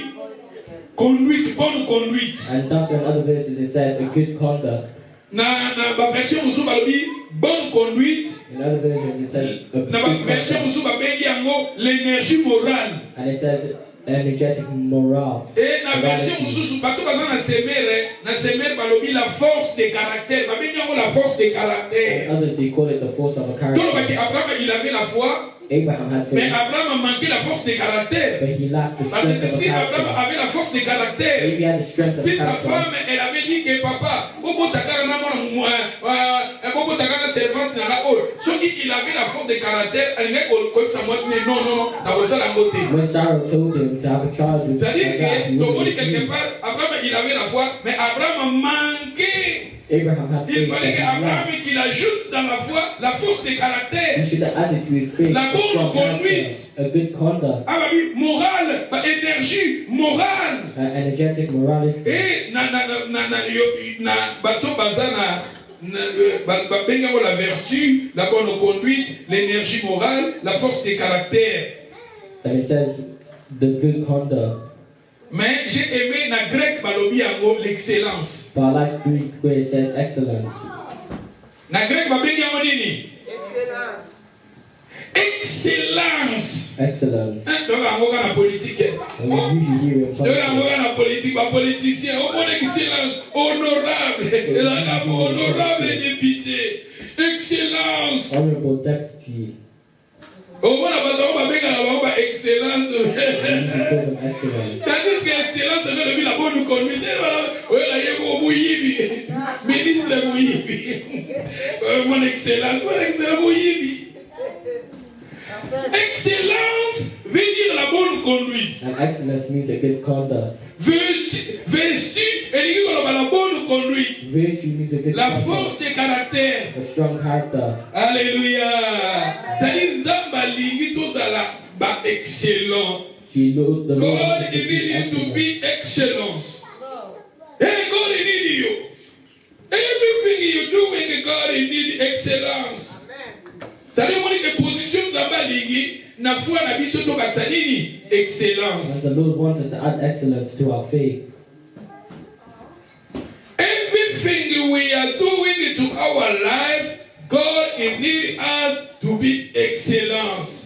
conduite, bonne conduite. And thus in other verses it says a good conduct. Na ba version mosusu balobi bonne conduite. In other versions it says a good Na ba version conduct. mosusu babengi yango l'énergie morale. And it says energetic morale. Et na version mosusu bato baza na semer balobi la force de caractère. Babengi yango la force de caractère. And others they call it the force of a Tolo character. baki Abraham il avait la foi, Abraham had mais faith, Abraham a manqué la force de caractère. but he lacked the Parce strength que of a si Abraham character. avait la force de caractère, If he had the strength of si a sa character, femme elle avait dit que papa, bobo takana na bobo takana servante na la oh, soki il avait la force de caractère, elle n'est comme ça moi c'est non, na bosala ngote. when Sarah told him to have a child with C'est-à-dire God, he que donc wouldn't quelque refuse. part Abraham il avait la foi, mais Abraham a manqué. Abraham had Il faith, but fallait he qu'Abraham lacked. qu'il ajoute dans la foi la force de He caractère. should have added to his faith La a bonne strong conduite. character, a good conduct, Ah bah oui, morale, bah, énergie, morale. energetic morality. Et na bato bazana benga la vertu, la bonne conduite, l'énergie morale, la force de caractère. And it says the good conduct. Mais j'ai aimé na grec balobi yango l'excellence. But I like Greek where it says excellence. Na grec babengi yango nini? Excellence. Excellence. Excellence. Donc yango kana politique. And we usually hear it in Donc yango politics. kana politique, ba politicien, au mon excellence, honorable, honorable député, excellence. Honorable deputy. Au moins la bateau va benga la ba excellence. We usually call them excellence. Tandis que excellence c'est la bonne conduite. Ouais la yego buyibi. Ministre buyibi. Mon excellence buyibi. Excellence veut dire la bonne conduite. And excellence means a good conduct. Vertu, elle dit la bonne conduite. Virtue means a good La conduct. force de caractère. A strong character. Alléluia. C'est-à-dire alingi tozala ba excellent. The Lord God wants us to need be you to excellent. be excellence. Hey, God need you. Everything you're doing, God need excellence. Ça veut dire que position zamba lingi na foi na biso to bakisa nini And excellence. the Lord wants us to add excellence to our faith. Everything we are doing to our life, God need us to be excellence.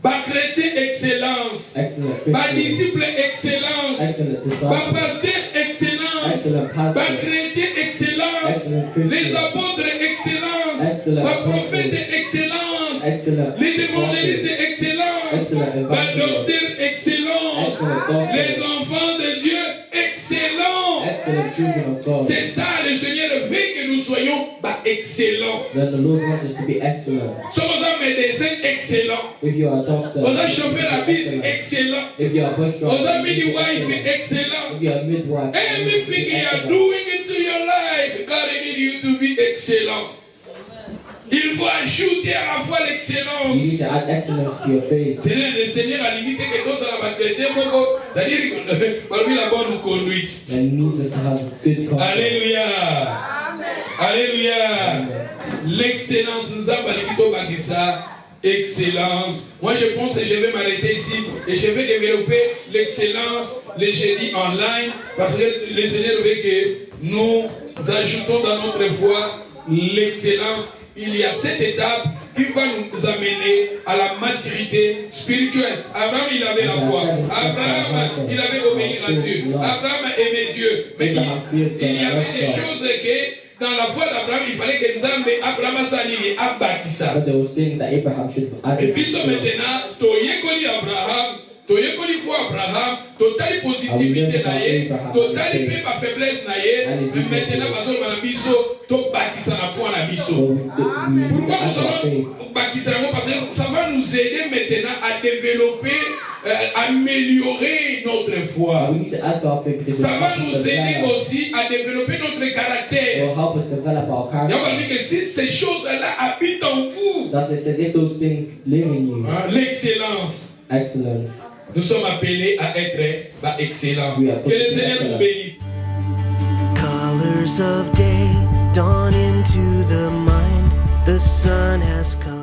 Ba chrétien excellence. Excellent Ba Christian. disciple excellence. Excellent Ba disciple. pasteur excellence. Excellent pastor. Ba chrétien excellence. Excellent Christian. Les apôtres excellence. Excellent Ba apostles. prophète excellence. Excellent Les évangélistes prophets. excellence. Excellent Ba evangelists. docteurs excellence. Excellent doctors. Les enfants de Dieu excellents. Excellent children of God. C'est ça, le Seigneur veut que nous soyons excellents. Then the Lord wants us to be excellent. Sommes un médecin excellent. If you are a doctor, Nous avons chauffé la bise excellent. excellent. If you are a bus Nous driver, avons mis du excellent. wife excellent. If you are a midwife, Everything you are excellent. doing into your life, God need you to be excellent. Il faut ajouter à la fois You need l'excellence. to add excellence to your faith. Seigneur, le Seigneur a limité que tous à la chrétien, c'est-à-dire parmi la bonne conduite. And he needs us to have good conduct. Alléluia. Alléluia. L'excellence, nous avons limité Bagissa. Excellence. Moi, je pense que je vais m'arrêter ici et je vais développer l'excellence les jeudis online parce que le Seigneur veut que nous ajoutons dans notre foi l'excellence. Il y a cette étape qui va nous amener à la maturité spirituelle. Abraham, il avait la foi. Abraham, il avait obéi à Dieu. Abraham aimait Dieu. Mais il y avait des choses que dans la foi d'Abraham, il fallait que Nzambe Abraham s'aligne à Bakissa. But there was things that Abraham should add. Et puis maintenant, toyekoli Abraham, toyekoli foi Abraham, totali positivité na ye, totali pe ma faiblesse na ye, mais maintenant bazo na biso to Bakissa na foi na biso. Pourquoi nous allons Bakissa na parce que ça va nous aider maintenant à développer, améliorer notre foi. We need to add to our faith because Ça it va helps nous us aider develop. aussi à développer notre It caractère. will help us develop our Il y a character. dit que si ces choses-là habitent en vous, Thus it says, if those things live in you, l'excellence, excellence. nous sommes appelés à être excellents. We are Que le Seigneur excellent. nous bénisse. Colors of day dawn into the mind. The sun has come.